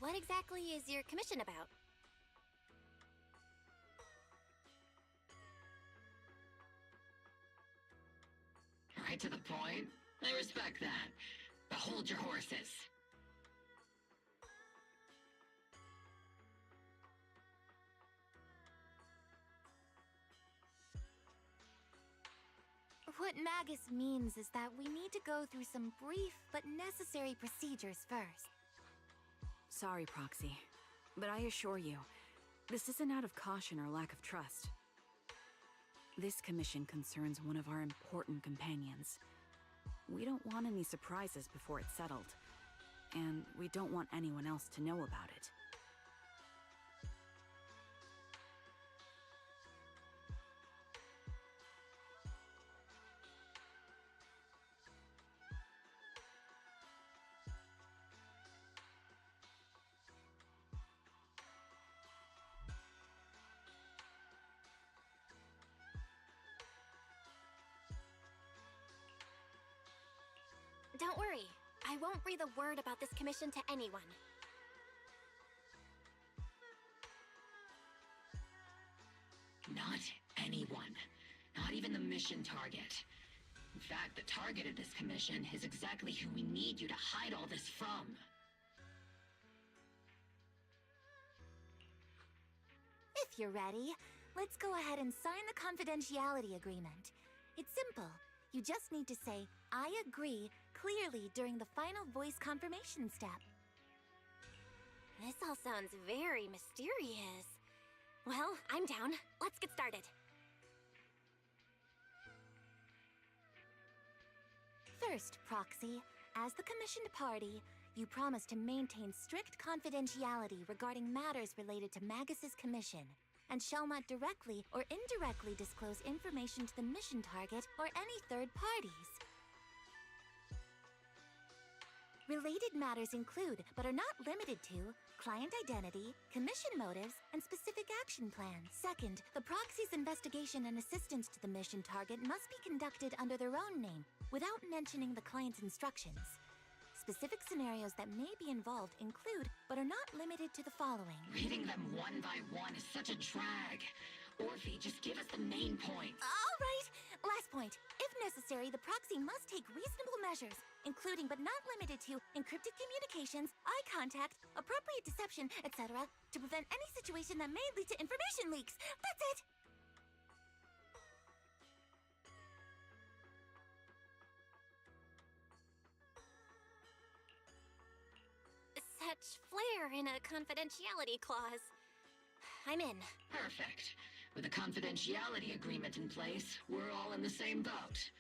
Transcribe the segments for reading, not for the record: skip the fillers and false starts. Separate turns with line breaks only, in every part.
What exactly is your commission about?
Right to the point? I respect that. But hold your horses.
What Magus means is that we need to go through some brief but necessary procedures first.
Sorry, Proxy, but I assure you, this isn't out of caution or lack of trust. This commission concerns one of our important companions. We don't want any surprises before it's settled, and we don't want anyone else to know about it.
Don't worry, I won't breathe a word about this commission to anyone.
Not anyone. Not even the mission target. In fact, the target of this commission is exactly who we need you to hide all this from.
If you're ready, let's go ahead and sign the confidentiality agreement. It's simple. You just need to say, "I agree," clearly during the final voice confirmation step. This all sounds very mysterious. Well, I'm down. Let's get started. First, Proxy, as the commissioned party, you promise to maintain strict confidentiality regarding matters related to Magus's commission, and shall not directly or indirectly disclose information to the mission target or any third parties. Related matters include, but are not limited to, client identity, commission motives, and specific action plans. Second, the proxy's investigation and assistance to the mission target must be conducted under their own name, without mentioning the client's instructions. Specific scenarios that may be involved include, but are not limited to the following.
Reading them one by one is such a drag. Orphe, just give us the main points.
All right! Last point. If necessary, the proxy must take reasonable measures, including but not limited to encrypted communications, eye contact, appropriate deception, etc., to prevent any situation that may lead to information leaks. That's it! Such flair in a confidentiality clause. I'm in.
Perfect. With a confidentiality agreement in place, we're all in the same boat.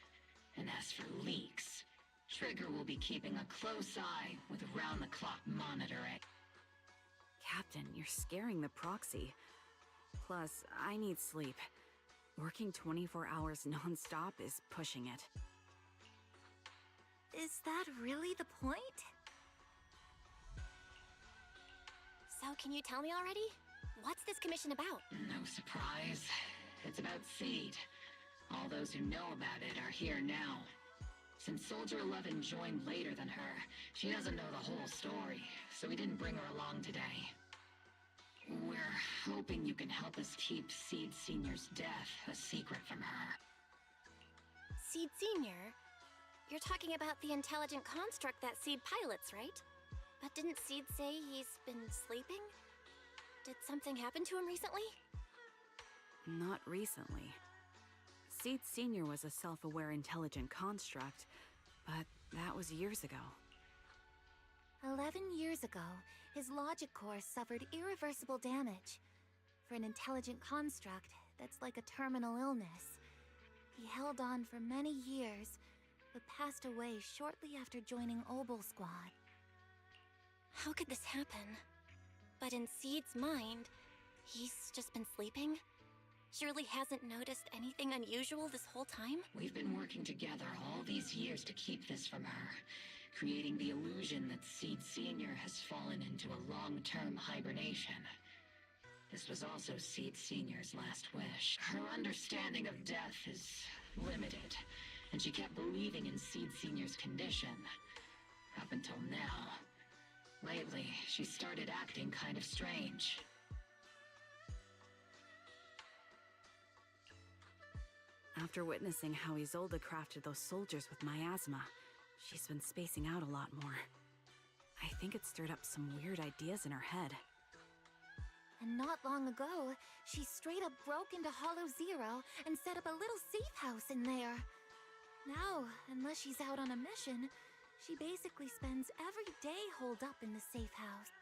And as for leaks, Trigger will be keeping a close eye with round-the-clock monitoring.
Captain, you're scaring the proxy. Plus, I need sleep. Working 24 hours non-stop is pushing it.
Is that really the point? So can you tell me already? What's this commission about?
No surprise. It's about Seed. All those who know about it are here now. Since Soldier 11 joined later than her, she doesn't know the whole story, so we didn't bring her along today. We're hoping you can help us keep Seed Senior's death a secret from her.
Seed Senior? You're talking about the intelligent construct that Seed pilots, right? But didn't Seed say he's been sleeping? Did something happen to him recently?
Not recently. Seed Senior was a self-aware intelligent construct, but that was years ago.
11 years ago, his logic core suffered irreversible damage. For an intelligent construct, that's like a terminal illness. He held on for many years, but passed away shortly after joining Obel Squad. How could this happen? But in Seed's mind, he's just been sleeping? Surely hasn't noticed anything unusual this whole time?
We've been working together all these years to keep this from her, creating the illusion that Seed Senior has fallen into a long-term hibernation. This was also Seed Senior's last wish. Her understanding of death is limited, and she kept believing in Seed Senior's condition. Up until now. Lately, she started acting kind of strange.
After witnessing how Isolde crafted those soldiers with miasma, she's been spacing out a lot more. I think it stirred up some weird ideas in her head.
And not long ago, she straight up broke into Hollow Zero and set up a little safe house in there. Now, unless she's out on a mission, she basically spends every day holed up in the safe house.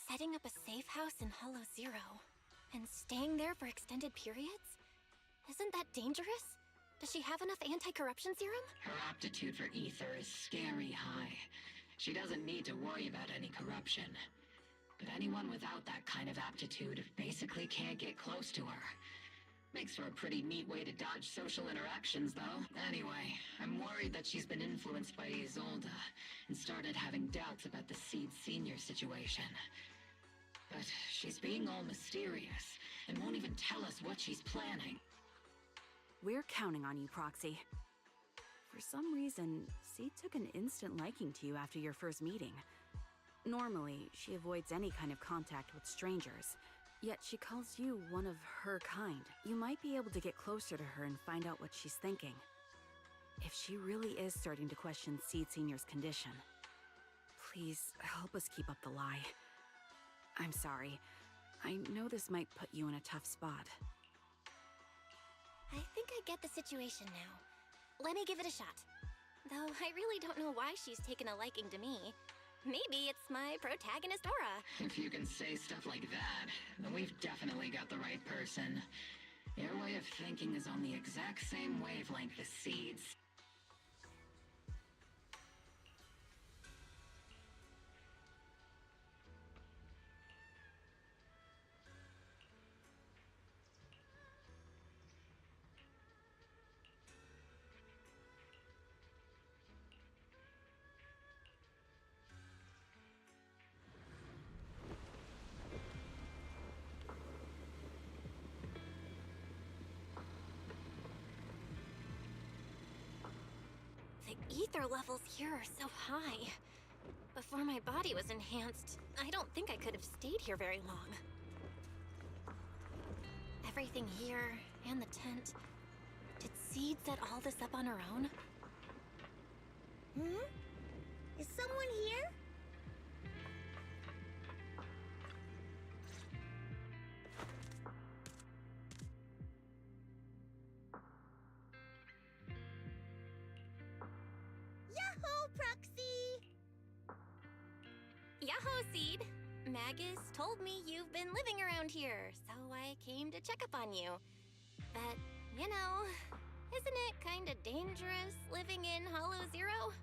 Setting up a safe house in Hollow Zero and staying there for extended periods? Isn't that dangerous? Does she have enough anti-corruption serum?
Her aptitude for ether is scary high. She doesn't need to worry about any corruption. But anyone without that kind of aptitude basically can't get close to her. Makes for a pretty neat way to dodge social interactions, though. Anyway, I'm worried that she's been influenced by Isolde and started having doubts about the Seed Senior situation. But she's being all mysterious and won't even tell us what she's planning.
We're counting on you, Proxy. For some reason, Seed took an instant liking to you after your first meeting. Normally, she avoids any kind of contact with strangers, yet she calls you one of her kind. You might be able to get closer to her and find out what she's thinking. If she really is starting to question Seed Senior's condition, please help us keep up the lie. I'm sorry. I know this might put you in a tough spot.
I think I get the situation now. Let me give it a shot. Though I really don't know why she's taken a liking to me. Maybe it's my protagonist aura.
If you can say stuff like that, then we've definitely got the right person. Your way of thinking is on the exact same wavelength as Seed's.
The ether levels here are so high. Before my body was enhanced, I don't think I could have stayed here very long. Everything here, and the tent. Did Seed set all this up on her own?
Is someone here? Yahoo, Proxy!
Yahoo, Seed! Magus told me you've been living around here, so I came to check up on you. But, you know, isn't it kinda dangerous living in Hollow Zero?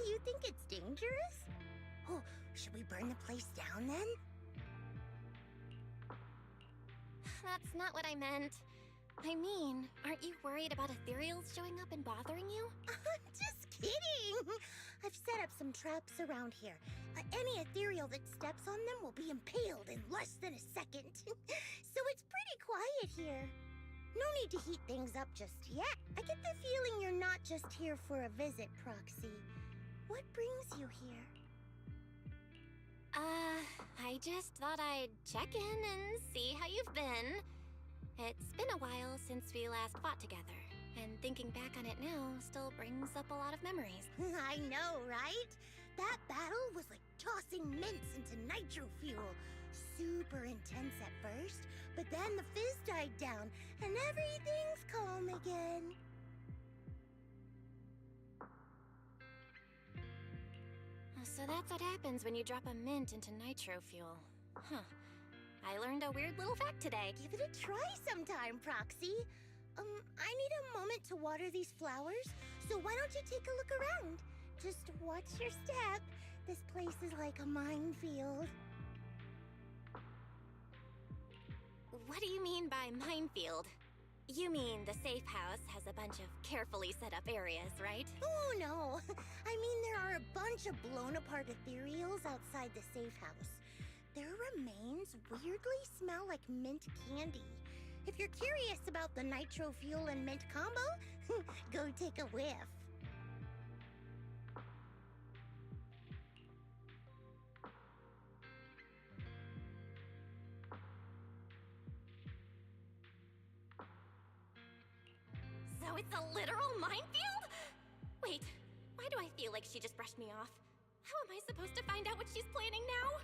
You think it's dangerous? Oh, should we burn the place down then?
That's not what I meant. I mean, aren't you worried about ethereals showing up and bothering you?
Just kidding! I've set up some traps around here. Any ethereal that steps on them will be impaled in less than a second. So it's pretty quiet here. No need to heat things up just yet. I get the feeling you're not just here for a visit, Proxy. What brings you here?
I just thought I'd check in and see how you've been. It's been a while since we last fought together, and thinking back on it now still brings up a lot of memories.
I know, right? That battle was like tossing mints into nitro fuel. Super intense at first, but then the fizz died down, and everything's calm again.
So that's what happens when you drop a mint into nitro fuel. Huh. I learned a weird little fact today.
Give it a try sometime, Proxy. I need a moment to water these flowers, so why don't you take a look around? Just watch your step. This place is like a minefield.
What do you mean by minefield? You mean the safe house has a bunch of carefully set up areas, right?
Oh, no. I mean, there are a bunch of blown apart ethereals outside the safe house. Their remains weirdly smell like mint candy. If you're curious about the nitro fuel and mint combo, go take a whiff.
So it's a literal minefield? Wait, why do I feel like she just brushed me off? How am I supposed to find out what she's planning now?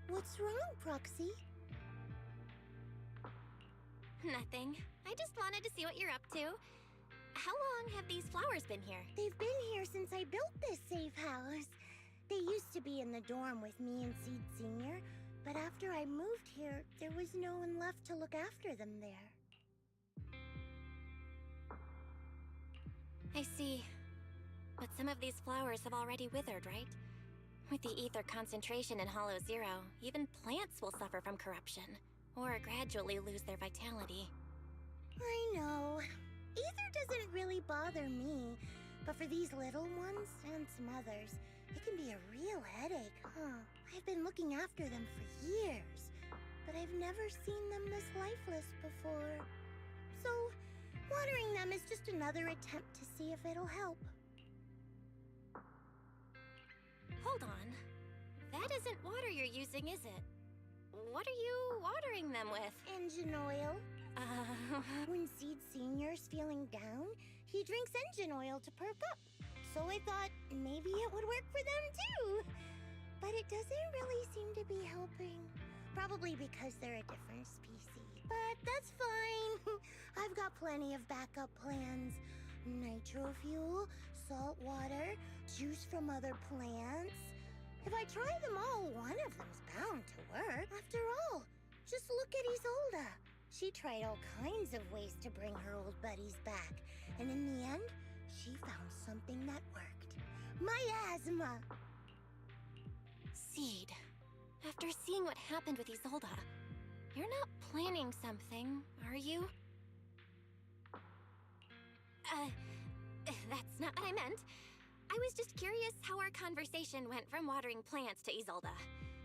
What's wrong, Proxy?
Nothing. I just wanted to see what you're up to. How long have these flowers been here?
They've been here since I built this safe house. They used to be in the dorm with me and Seed Sr., but after I moved here, there was no one left to look after them there.
I see. But some of these flowers have already withered, right? With the ether concentration in Hollow Zero, even plants will suffer from corruption, or gradually lose their vitality.
I know. Ether doesn't really bother me, but for these little ones and some others, it can be a real headache, huh? I've been looking after them for years, but I've never seen them this lifeless before. So, watering them is just another attempt to see if it'll help.
Hold on. That isn't water you're using, is it? What are you watering them with?
Engine oil. When Seed Senior's feeling down, he drinks engine oil to perk up. So I thought maybe it would work for them too. But it doesn't really seem to be helping. Probably because they're a different species. But that's fine. I've got plenty of backup plans. Nitro fuel, salt water, juice from other plants. If I try them all, one of them's bound to work. After all, just look at Isolda. She tried all kinds of ways to bring her old buddies back. And in the end, she found something that worked. Miasma!
Seed, after seeing what happened with Isolda, you're not planning something, are you? That's not what I meant. I was just curious how our conversation went from watering plants to Isolda.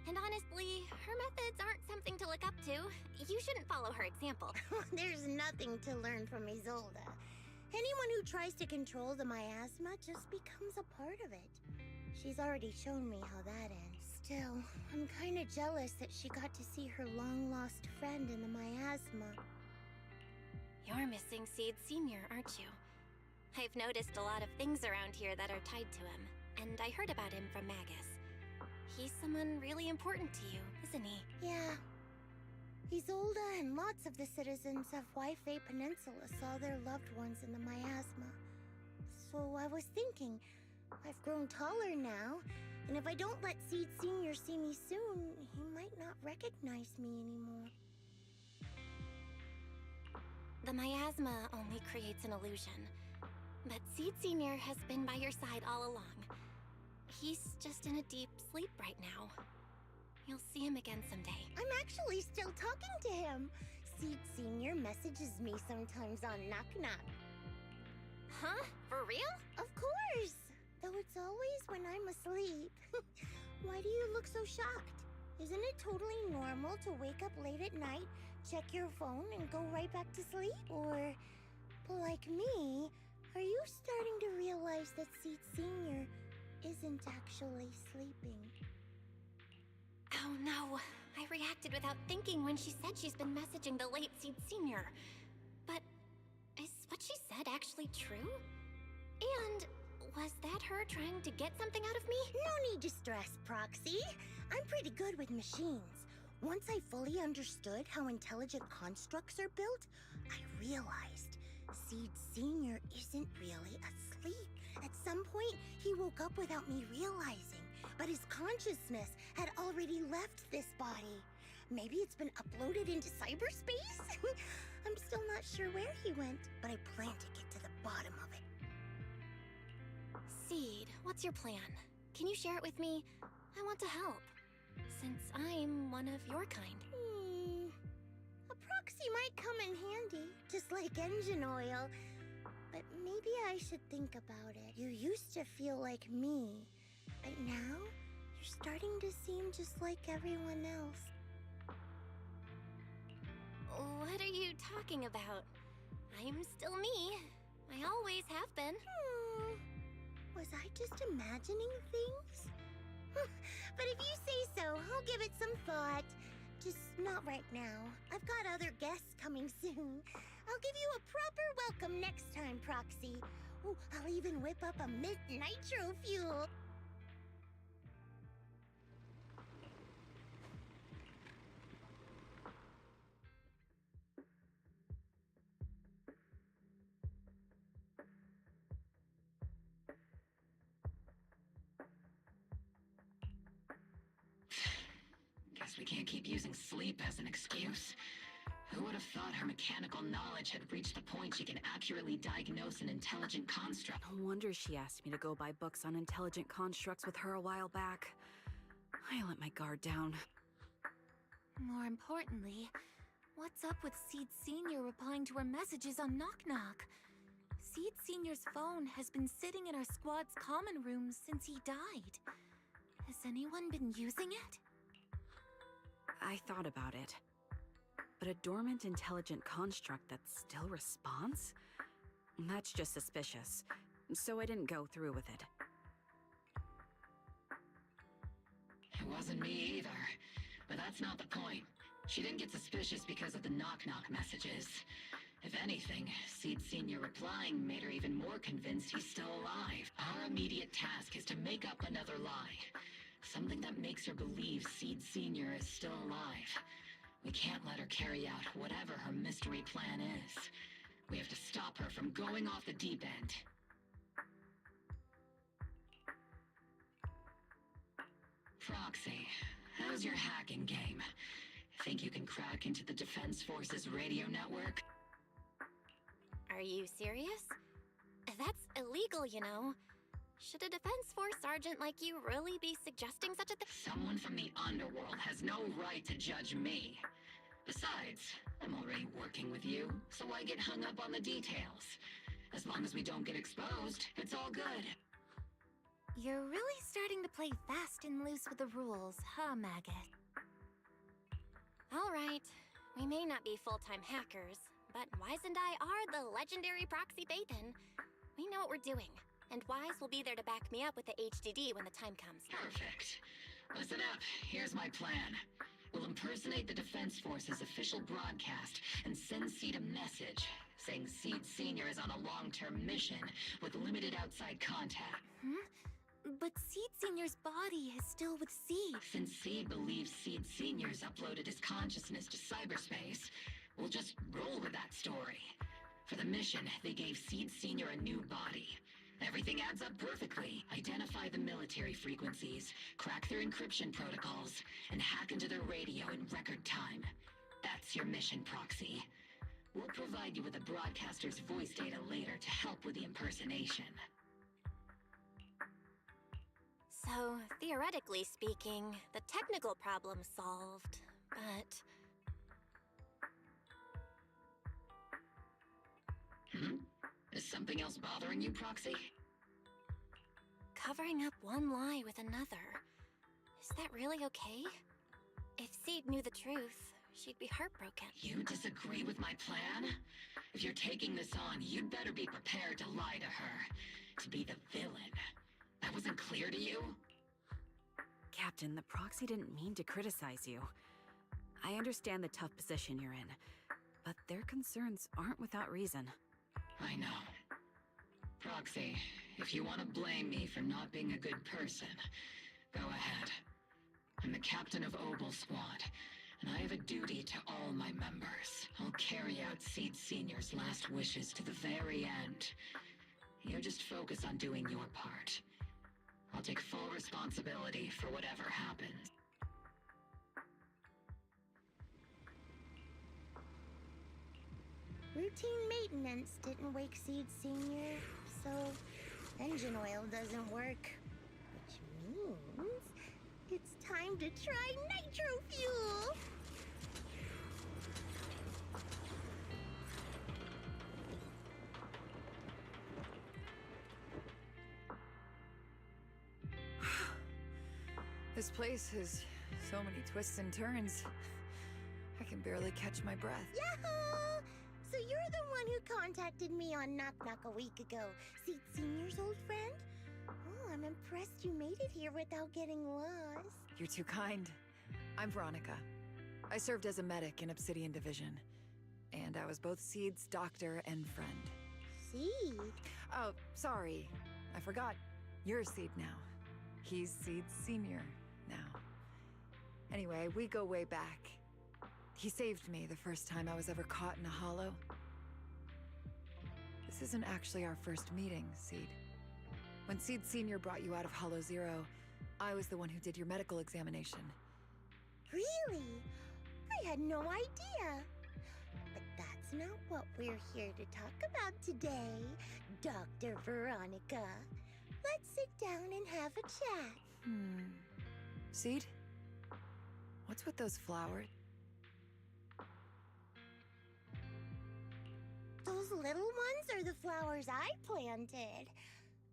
And honestly, her methods aren't something to look up to. You shouldn't follow her example.
There's nothing to learn from Isolda. Anyone who tries to control the miasma just becomes a part of it. She's already shown me how that ends. Still, I'm kinda jealous that she got to see her long-lost friend in the miasma.
You're missing Seed Senior, aren't you? I've noticed a lot of things around here that are tied to him, and I heard about him from Magus. He's someone really important to you, isn't he?
Yeah. Isolda and lots of the citizens of Waifei Peninsula saw their loved ones in the miasma. So I was thinking, I've grown taller now, and if I don't let Seed Senior see me soon, he might not recognize me anymore.
The miasma only creates an illusion. But Seed Senior has been by your side all along. He's just in a deep sleep right now. You'll see him again someday.
I'm actually still talking to him. Seed Senior messages me sometimes on Knock Knock.
Huh? For real?
Of course! Though it's always when I'm asleep. Why do you look so shocked? Isn't it totally normal to wake up late at night, check your phone, and go right back to sleep? Or, like me, are you starting to realize that Seed Senior isn't actually sleeping?
Oh no, I reacted without thinking when she said she's been messaging the late Seed Senior. But is what she said actually true? And was that her trying to get something out of me?
No need to stress, Proxy. I'm pretty good with machines. Once I fully understood how intelligent constructs are built, I realized Seed Senior isn't really asleep. At some point, he woke up without me realizing, but his consciousness had already left this body. Maybe it's been uploaded into cyberspace? I'm still not sure where he went, but I plan to get to the bottom of it.
Seed, what's your plan? Can you share it with me? I want to help, since I'm one of your kind.
A proxy might come in handy, just like engine oil. But maybe I should think about it. You used to feel like me, but now you're starting to seem just like everyone else.
What are you talking about? I'm still me. I always have been.
Was I just imagining things? But if you say so, I'll give it some thought. Just not right now. I've got other guests coming soon. I'll give you a proper welcome next time, Proxy. Oh, I'll even whip up a mint nitro fuel.
Guess we can't keep using sleep as an excuse. Who would have thought her mechanical knowledge had reached the point she can accurately diagnose an intelligent construct?
No wonder she asked me to go buy books on intelligent constructs with her a while back. I let my guard down.
More importantly, what's up with Seed Senior replying to her messages on Knock Knock? Seed Senior's phone has been sitting in our squad's common room since he died. Has anyone been using it?
I thought about it. But a dormant intelligent construct that still responds? That's just suspicious. So I didn't go through with it.
It wasn't me either. But that's not the point. She didn't get suspicious because of the knock-knock messages. If anything, Seed Senior replying made her even more convinced he's still alive. Our immediate task is to make up another lie. Something that makes her believe Seed Senior is still alive. We can't let her carry out whatever her mystery plan is. We have to stop her from going off the deep end. Proxy, how's your hacking game? Think you can crack into the Defense Forces radio network?
Are you serious? That's illegal, you know. Should a Defense Force sergeant like you really be suggesting such a thing?
Someone from the underworld has no right to judge me. Besides, I'm already working with you, so why get hung up on the details? As long as we don't get exposed, it's all good.
You're really starting to play fast and loose with the rules, huh, Maggot?
All right. We may not be full-time hackers, but Wise and I are the legendary Proxy Phaethon. We know what we're doing, and Wise will be there to back me up with the HDD when the time comes.
Perfect. Listen up, here's my plan. We'll impersonate the Defense Force's official broadcast and send Seed a message saying Seed Senior is on a long-term mission with limited outside contact.
But Seed Senior's body is still with Seed.
Since Seed believes Seed Senior's uploaded his consciousness to cyberspace, we'll just roll with that story. For the mission, they gave Seed Senior a new body. Everything adds up perfectly. Identify the military frequencies, crack their encryption protocols, and hack into their radio in record time. That's your mission, Proxy. We'll provide you with the broadcaster's voice data later to help with the impersonation.
So, theoretically speaking, the technical problem's solved, but...
Is something else bothering you, Proxy?
Covering up one lie with another. Is that really okay? If Seed knew the truth, she'd be heartbroken.
You disagree with my plan? If you're taking this on, you'd better be prepared to lie to her. To be the villain. That wasn't clear to you?
Captain, the Proxy didn't mean to criticize you. I understand the tough position you're in, but their concerns aren't without reason.
I know. Proxy, if you want to blame me for not being a good person, go ahead. I'm the captain of Obel Squad, and I have a duty to all my members. I'll carry out Seed Senior's last wishes to the very end. You just focus on doing your part. I'll take full responsibility for whatever happens.
Routine maintenance didn't wake Seed Senior, so engine oil doesn't work. Which means it's time to try nitro fuel!
This place has so many twists and turns. I can barely catch my breath.
Yahoo! So you're the one who contacted me on Knock Knock a week ago. Seed Senior's old friend? Oh, I'm impressed you made it here without getting lost.
You're too kind. I'm Veronica. I served as a medic in Obsidian Division. And I was both Seed's doctor and friend.
Seed?
Oh, sorry. I forgot. You're Seed now. He's Seed Senior now. Anyway, we go way back. He saved me the first time I was ever caught in a hollow. This isn't actually our first meeting, Seed. When Seed Senior brought you out of Hollow Zero, I was the one who did your medical examination.
Really? I had no idea. But that's not what we're here to talk about today, Dr. Veronica. Let's sit down and have a chat.
Seed? What's with those flowers?
Those little ones are the flowers I planted.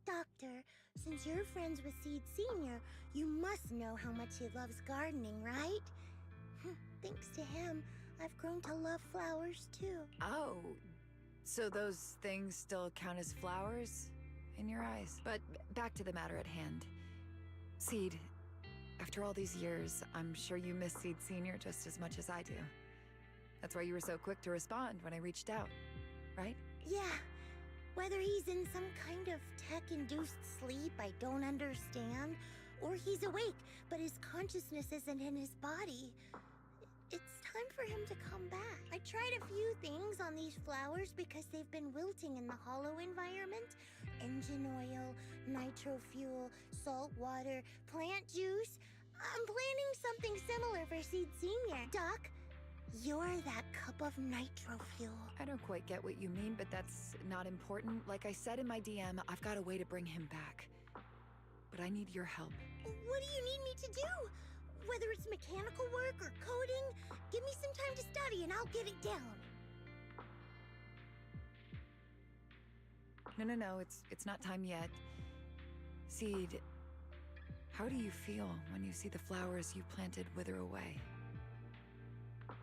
Doctor, since you're friends with Seed Senior, you must know how much he loves gardening, right? Thanks to him, I've grown to love flowers too.
Oh, so those things still count as flowers in your eyes? But back to the matter at hand. Seed, after all these years, I'm sure you miss Seed Senior just as much as I do. That's why you were so quick to respond when I reached out, right?
Yeah. Whether he's in some kind of tech-induced sleep I don't understand, or he's awake, but his consciousness isn't in his body, it's time for him to come back. I tried a few things on these flowers because they've been wilting in the hollow environment. Engine oil, nitro fuel, salt water, plant juice. I'm planning something similar for Seed Senior. Doc, you're that cup of nitro fuel.
I don't quite get what you mean, but that's not important. Like I said in my DM, I've got a way to bring him back. But I need your help.
What do you need me to do? Whether it's mechanical work or coding, give me some time to study and I'll get it down.
No, it's not time yet. Seed, how do you feel when you see the flowers you planted wither away?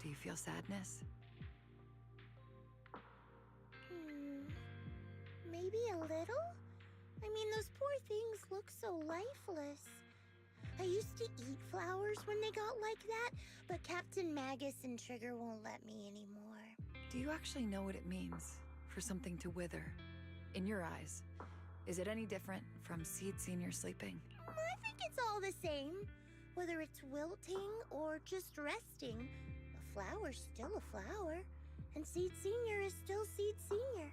Do you feel sadness?
Maybe a little? I mean, those poor things look so lifeless. I used to eat flowers when they got like that, but Captain Magus and Trigger won't let me anymore.
Do you actually know what it means for something to wither? In your eyes, is it any different from Seed Senior sleeping?
I think it's all the same. Whether it's wilting or just resting, a flower's still a flower, and Seed Senior is still Seed Senior.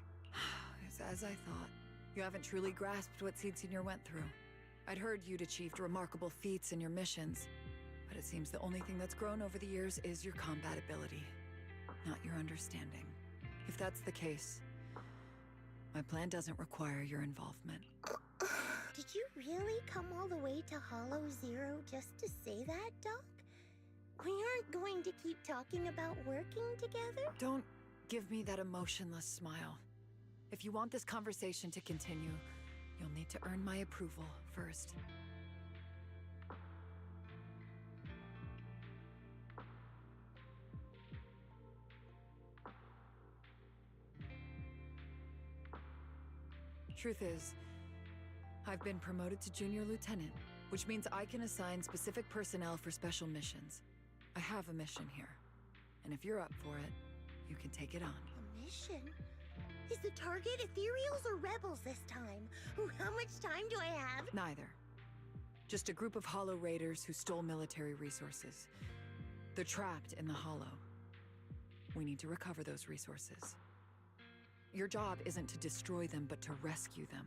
It's as I thought. You haven't truly grasped what Seed Senior went through. I'd heard you'd achieved remarkable feats in your missions, but it seems the only thing that's grown over the years is your combat ability, not your understanding. If that's the case, my plan doesn't require your involvement.
Did you really come all the way to Hollow Zero just to say that, Doc? We aren't going to keep talking about working together?
Don't give me that emotionless smile. If you want this conversation to continue, you'll need to earn my approval first. Truth is, I've been promoted to junior lieutenant, which means I can assign specific personnel for special missions. I have a mission here, and if you're up for it, you can take it on.
A mission? Is the target Ethereals or Rebels this time? Ooh, how much time do I have?
Neither. Just a group of Hollow Raiders who stole military resources. They're trapped in the Hollow. We need to recover those resources. Your job isn't to destroy them, but to rescue them.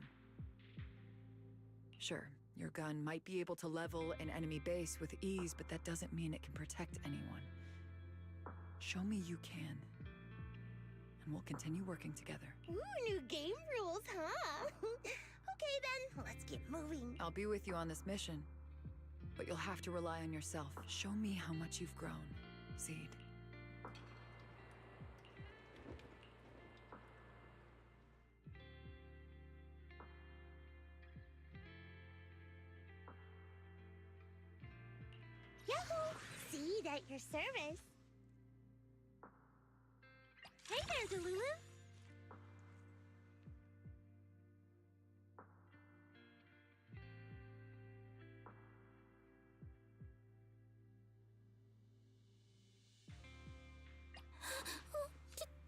Sure, your gun might be able to level an enemy base with ease, but that doesn't mean it can protect anyone. Show me you can, and we'll continue working together.
Ooh, new game rules, huh? Okay then, let's get moving.
I'll be with you on this mission, but you'll have to rely on yourself. Show me how much you've grown, Seed.
Yahoo! Seed at your service. Hey there, Delulu.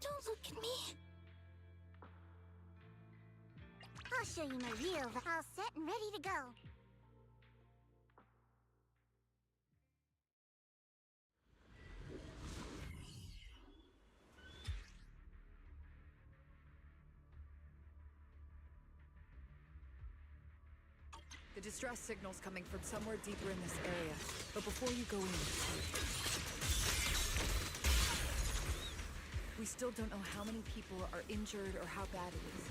Don't look at me.
I'll show you my real. All set and ready to go.
The distress signal's coming from somewhere deeper in this area. But before you go in, we still don't know how many people are injured or how bad it is.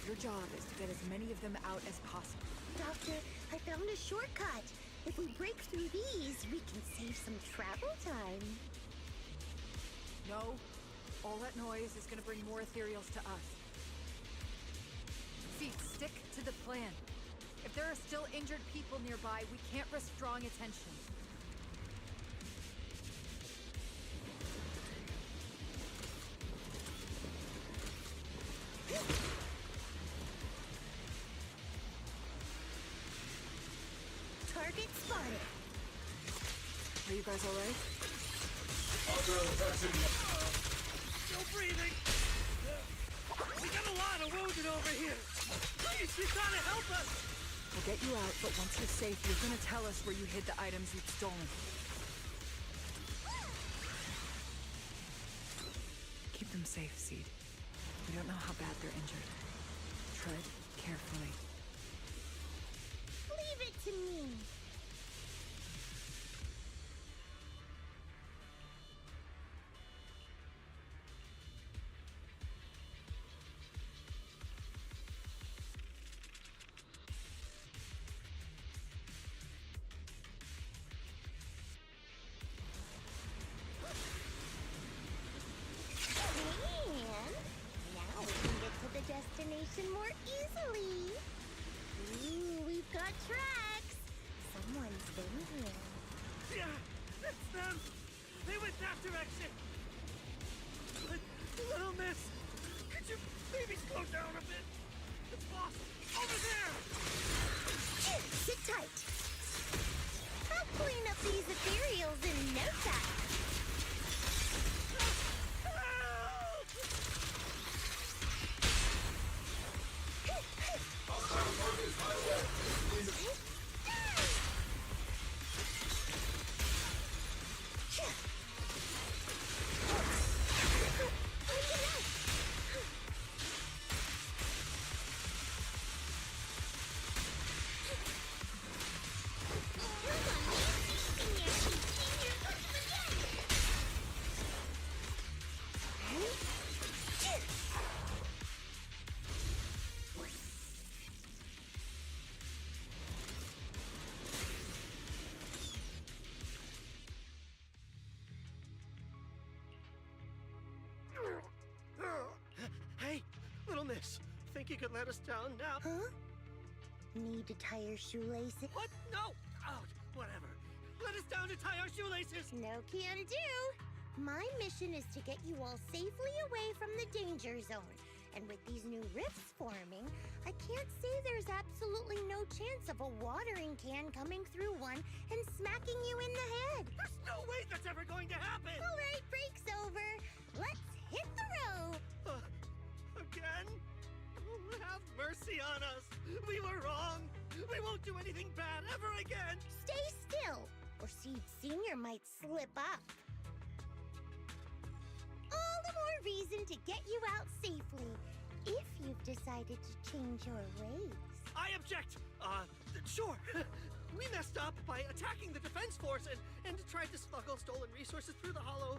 Your job is to get as many of them out as possible.
Doctor, I found a shortcut. If we break through these, we can save some travel time.
No. All that noise is gonna bring more ethereals to us. See, stick to the plan. If there are still injured people nearby, we can't risk drawing attention.
Target spotted.
Are you guys alright?
Still breathing. We got a lot of wounded over here. Please, you gotta help us.
We'll get you out, but once you're safe, you're gonna tell us where you hid the items you've stolen. Keep them safe, Seed. We don't know how bad they're injured. Tread carefully.
Leave it to me. Destination more easily. Ooh, we've got tracks. Someone's been here.
Yeah, that's them. They went that direction. Little miss, could you maybe slow down a bit? It's boss over there.
Sit tight. I'll clean up these ethereals in no time.
think you could let us down now?
Huh? Need to tie your shoelaces?
What? No! Out! Whatever. Let us down to tie our shoelaces!
No can do. My mission is to get you all safely away from the danger zone. And with these new rifts forming, I can't say there's absolutely no chance of a watering can coming through one and smacking you in the head.
There's no way that's ever going to happen!
All right, break's over. Let's hit the road.
Again? Oh, have mercy on us! We were wrong! We won't do anything bad ever again!
Stay still, or Seed Senior might slip up. All the more reason to get you out safely, if you've decided to change your ways.
I object! Sure. We messed up by attacking the defense force and tried to smuggle stolen resources through the Hollow.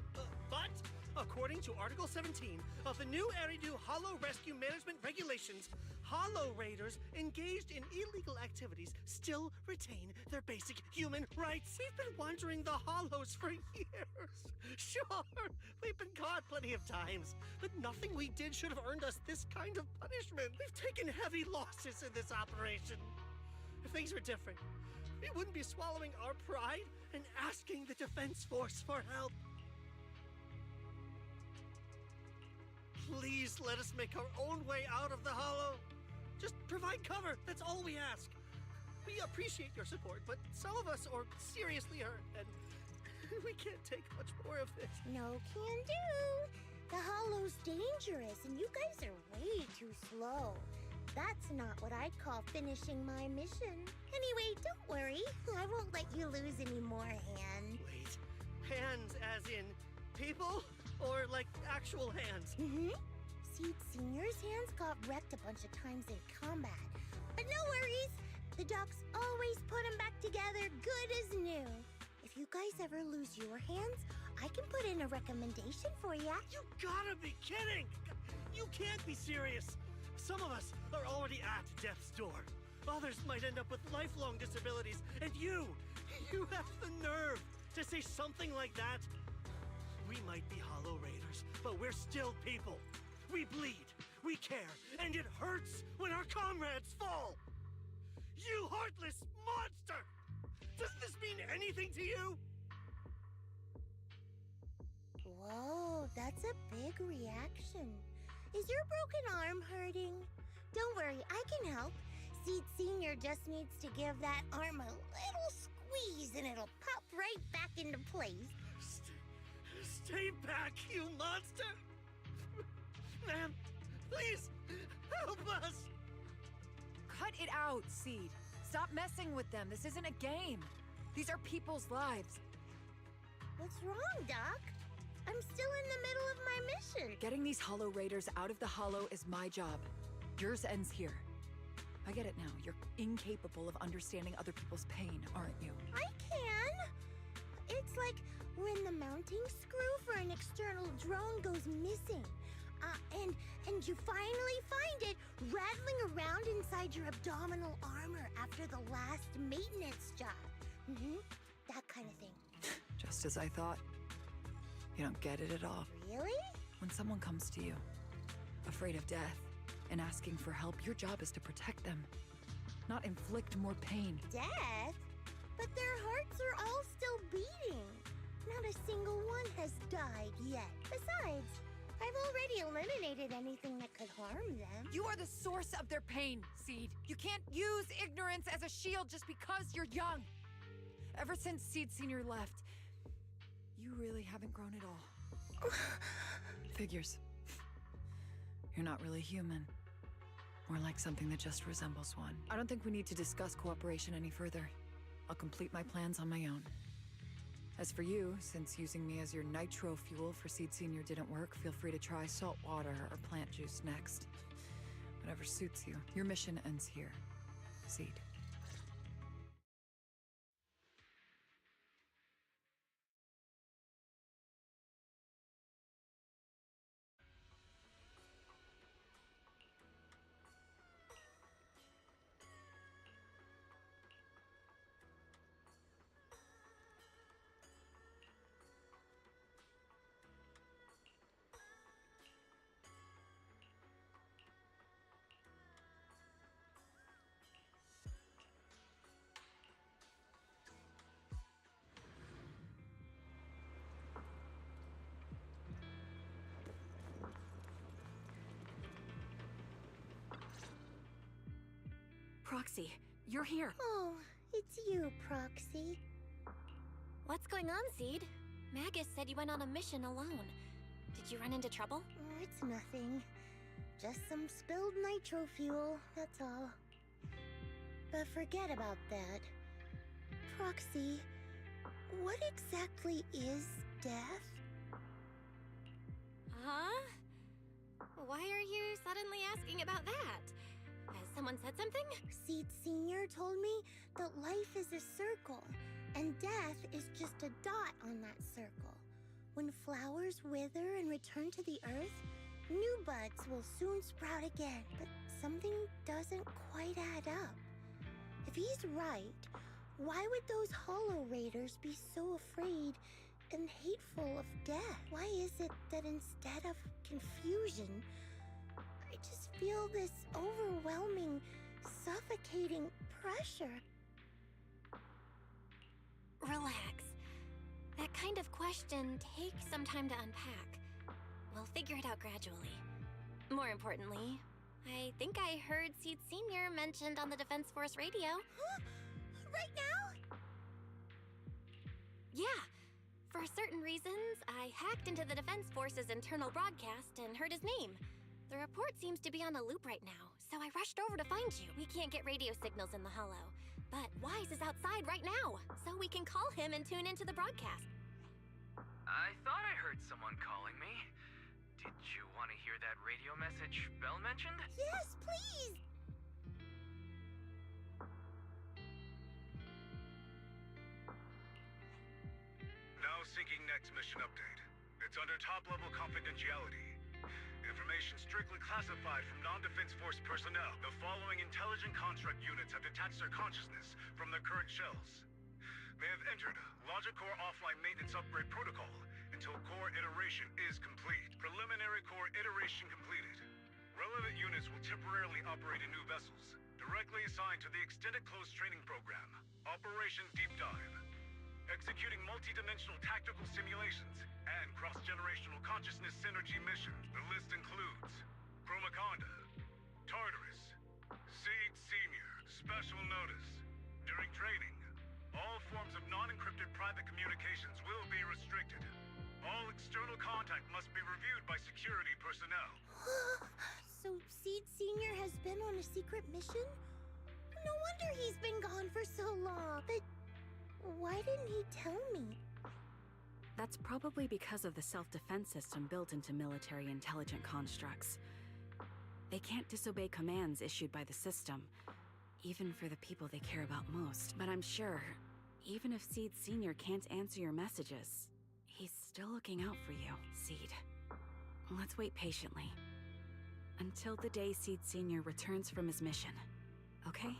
But, according to Article 17 of the new Eridu Hollow Rescue Management Regulations, Hollow Raiders engaged in illegal activities still retain their basic human rights. We've been wandering the Hollows for years. Sure, we've been caught plenty of times, but nothing we did should have earned us this kind of punishment. We've taken heavy losses in this operation. If things were different, we wouldn't be swallowing our pride and asking the defense force for help. Please let us make our own way out of the Hollow. Just provide cover, that's all we ask. We appreciate your support, but some of us are seriously hurt, and we can't take much more of this.
No can do. The Hollow's dangerous, and you guys are way too slow. That's not what I'd call finishing my mission. Anyway, don't worry. I won't let you lose any more hands.
Wait, hands as in people? Or like actual hands?
Mm-hmm. Seed Senior's hands got wrecked a bunch of times in combat. But no worries. The docs always put them back together good as new. If you guys ever lose your hands, I can put in a recommendation for ya.
You gotta be kidding! You can't be serious! Some of us are already at death's door. Others might end up with lifelong disabilities, and you have the nerve to say something like that? We might be Hollow Raiders, but we're still people. We bleed, we care, and it hurts when our comrades fall! You heartless monster! Does this mean anything to you?
Whoa, that's a big reaction. Is your broken arm hurting? Don't worry, I can help. Seed Senior just needs to give that arm a little squeeze and it'll pop right back into place.
Stay back, you monster! Ma'am, please, help us!
Cut it out, Seed. Stop messing with them. This isn't a game. These are people's lives.
What's wrong, Doc? I'm still in the middle of my mission.
Getting these Hollow Raiders out of the Hollow is my job. Yours ends here. I get it now. You're incapable of understanding other people's pain, aren't you?
I can. It's like when the mounting screw for an external drone goes missing. And you finally find it rattling around inside your abdominal armor after the last maintenance job. That kind of thing.
Just as I thought. You don't get it at all.
Really?
When someone comes to you, afraid of death, and asking for help, your job is to protect them, not inflict more pain.
Death? But their hearts are all still beating. Not a single one has died yet. Besides, I've already eliminated anything that could harm them.
You are the source of their pain, Seed. You can't use ignorance as a shield just because you're young. Ever since Seed Senior left, you really haven't grown at all. Figures. You're not really human. More like something that just resembles one. I don't think we need to discuss cooperation any further. I'll complete my plans on my own. As for you, since using me as your nitro fuel for Seed Senior didn't work, feel free to try salt water or plant juice next. Whatever suits you. Your mission ends here, Seed.
Proxy, you're here.
Oh, it's you, Proxy.
What's going on, Seed? Magus said you went on a mission alone. Did you run into trouble?
Oh, it's nothing. Just some spilled nitro fuel, that's all. But forget about that. Proxy, what exactly is death?
Huh? Why are you suddenly asking about that? Has someone said something?
Seed Senior told me that life is a circle, and death is just a dot on that circle. When flowers wither and return to the earth, new buds will soon sprout again. But something doesn't quite add up. If he's right, why would those Hollow Raiders be so afraid and hateful of death? Why is it that instead of confusion, I just feel this overwhelming, suffocating pressure?
Relax. That kind of question takes some time to unpack. We'll figure it out gradually. More importantly, I think I heard Seed Senior mentioned on the Defense Force radio.
Huh? Right now?
Yeah. For certain reasons, I hacked into the Defense Force's internal broadcast and heard his name. The report seems to be on a loop right now, so I rushed over to find you. We can't get radio signals in the Hollow, but Wise is outside right now, so we can call him and tune into the broadcast.
I thought I heard someone calling me. Did you want to hear that radio message Belle mentioned?
Yes, please!
Now syncing next mission update. It's under top-level confidentiality. Information strictly classified from non-Defense Force personnel. The following intelligent construct units have detached their consciousness from their current shells. They have entered Logic Core offline maintenance upgrade protocol until core iteration is complete. Preliminary core iteration completed. Relevant units will temporarily operate in new vessels, directly assigned to the Extended Close Training Program, Operation Deep Dive. Executing multi-dimensional tactical simulations and cross-generational consciousness synergy missions. The list includes Chromaconda, Tartarus, Seed Senior. Special notice. During training, all forms of non-encrypted private communications will be restricted. All external contact must be reviewed by security personnel.
So Seed Senior has been on a secret mission? No wonder he's been gone for so long. But why didn't he tell me?
That's probably because of the self-defense system built into military intelligent constructs. They can't disobey commands issued by the system, even for the people they care about most. But I'm sure, even if Seed Senior can't answer your messages, he's still looking out for you, Seed. Let's wait patiently. Until the day Seed Senior returns from his mission, okay?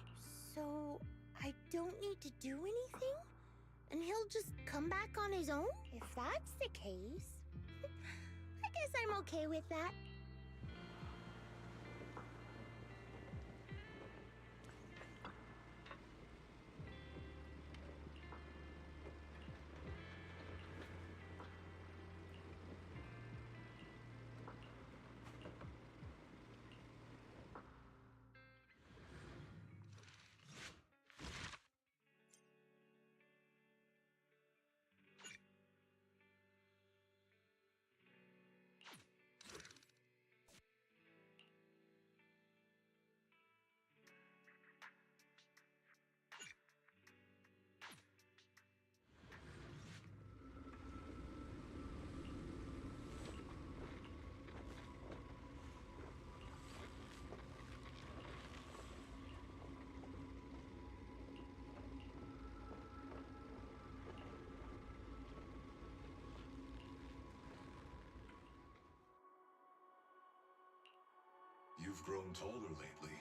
So I don't need to do anything? And he'll just come back on his own? If that's the case, I guess I'm okay with that.
You've grown taller lately.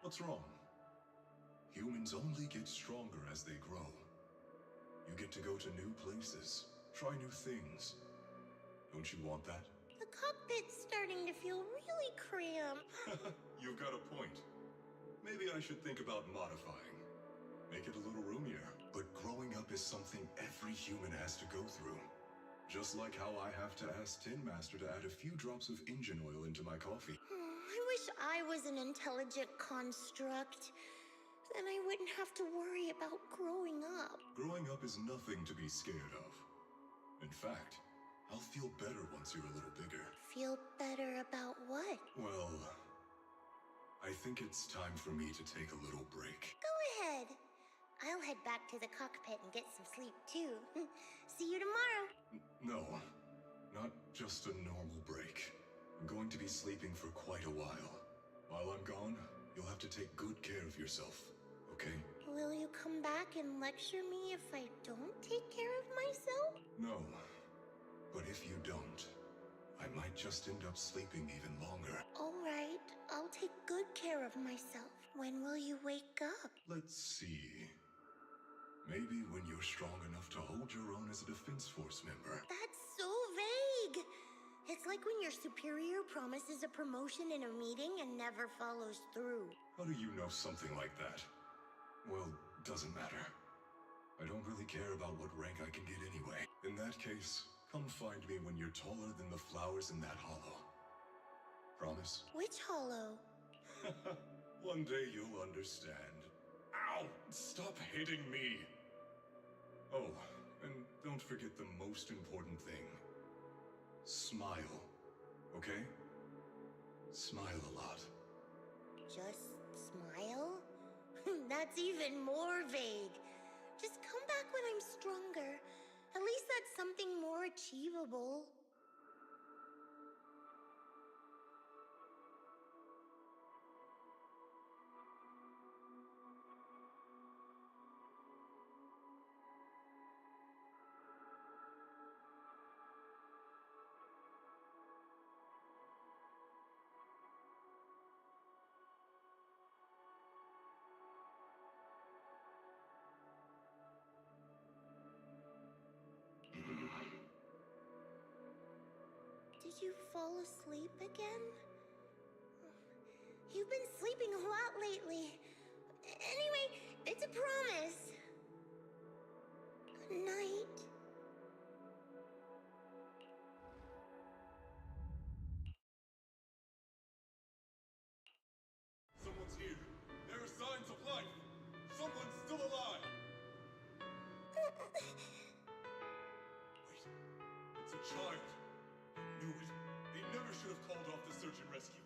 What's wrong? Humans only get stronger as they grow. You get to go to new places, try new things. Don't you want that?
The cockpit's starting to feel really cramped.
You've got a point. Maybe I should think about modifying. Make it a little roomier. But growing up is something every human has to go through. Just like how I have to ask Tin Master to add a few drops of engine oil into my coffee.
I wish I was an intelligent construct, then I wouldn't have to worry about growing up.
Growing up is nothing to be scared of. In fact, I'll feel better once you're a little bigger.
Feel better about what?
Well, I think it's time for me to take a little break.
Go ahead. I'll head back to the cockpit and get some sleep too. See you tomorrow.
No, not just a normal break. I'm going to be sleeping for quite a while. While I'm gone, you'll have to take good care of yourself, okay?
Will you come back and lecture me if I don't take care of myself?
No, but if you don't, I might just end up sleeping even longer.
All right, I'll take good care of myself. When will you wake up?
Let's see. Maybe when you're strong enough to hold your own as a Defense Force member.
That's so vague. It's like when your superior promises a promotion in a meeting and never follows through.
How do you know something like that? Well, doesn't matter. I don't really care about what rank I can get anyway. In that case, come find me when you're taller than the flowers in that hollow. Promise?
Which hollow?
One day you'll understand. Ow! Stop hitting me! Oh, and don't forget the most important thing. Smile, okay? Smile a lot.
Just smile? That's even more vague. Just come back when I'm stronger. At least that's something more achievable. Did you fall asleep again? You've been sleeping a lot lately. Anyway, it's a promise. Good night.
Someone's here. There are signs of life. Someone's still alive. Wait, it's a child. I knew it. They never should have called off the search and rescue.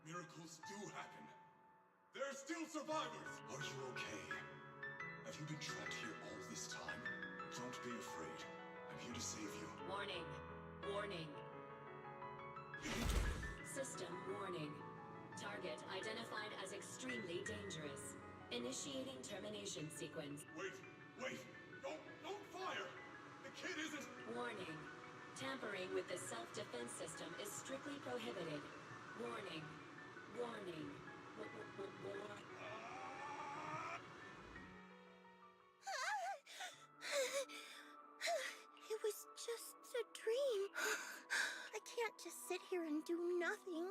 Miracles do happen. There are still survivors. Are you okay? Have you been trapped here all this time? Don't be afraid. I'm here to save you.
Warning. Warning. System warning. Target identified as extremely dangerous. Initiating termination sequence.
Wait! Don't fire! The kid isn't...
Warning. Tampering with the self-defense system is strictly prohibited. Warning. Warning.
It was just a dream. I can't just sit here and do nothing.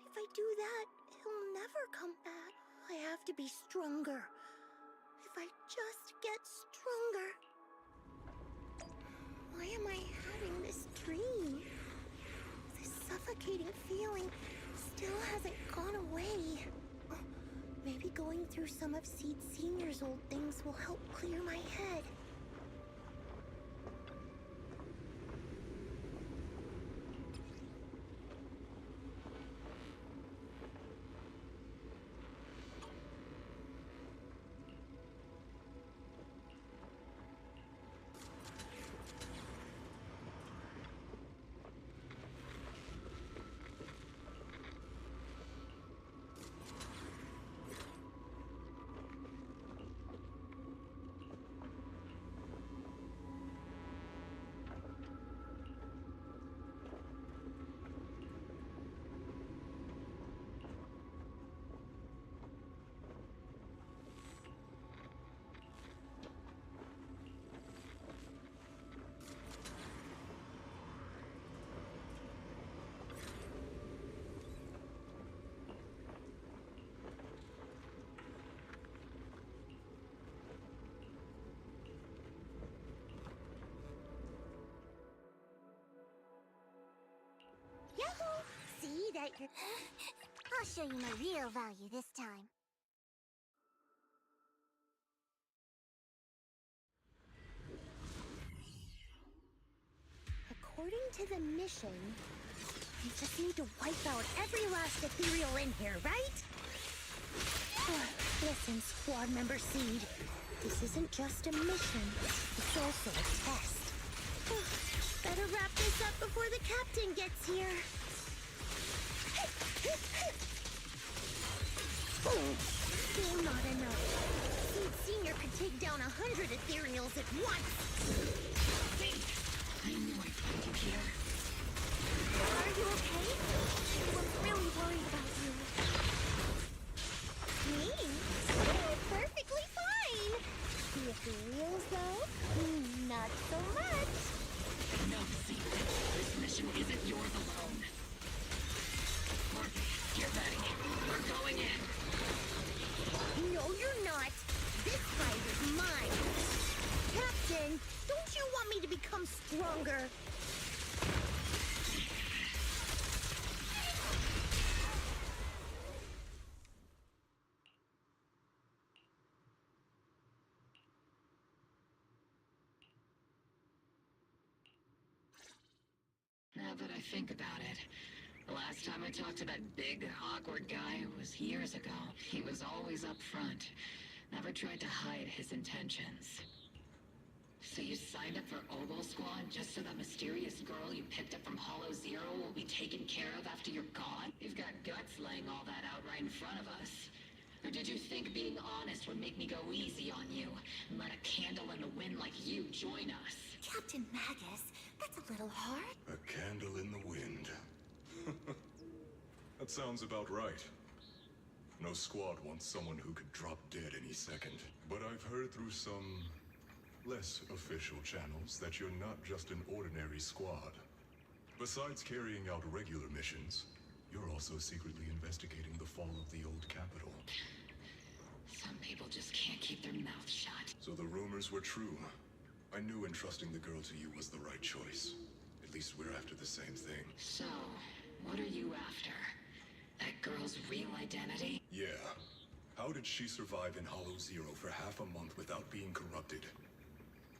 If I do that, he'll never come back. I have to be stronger. If I just get stronger. Why am I having this dream? This suffocating feeling still hasn't gone away. Maybe going through some of Seed Senior's old things will help clear my head. Yahoo! See that you're... I'll show you my real value this time. According to the mission, you just need to wipe out every last ethereal in here, right? Listen, Squad Member Seed. This isn't just a mission, it's also a test. Better wrap this up before the captain gets here. Boom! Still not enough. Seed Senior could take down 100 ethereals at once.
Wait! I knew I'd find you here.
Are you okay? I was really worried about you.
Me? You're perfectly fine. The ethereals, though? Not so much.
No, Seed. This mission isn't yours alone. Marty, get ready. We're going in.
No, you're not. This fight is mine. Captain, don't you want me to become stronger?
Now that I think about it, the last time I talked to that big, awkward guy was years ago. He was always up front. Never tried to hide his intentions. So you signed up for Ogle Squad just so that mysterious girl you picked up from Hollow Zero will be taken care of after you're gone? You've got guts laying all that out right in front of us. Or did you think being honest would make me go easy on you and let a candle in the wind like you join us?
Captain Magus, that's a little hard.
A candle in the wind. That sounds about right. No squad wants someone who could drop dead any second. But I've heard through some less official channels that you're not just an ordinary squad. Besides carrying out regular missions, you're also secretly investigating the fall of the old capital.
Some people just can't keep their mouths shut.
So the rumors were true. I knew entrusting the girl to you was the right choice. At least we're after the same thing.
So, what are you after? That girl's real identity?
Yeah. How did she survive in Hollow Zero for half a month without being corrupted?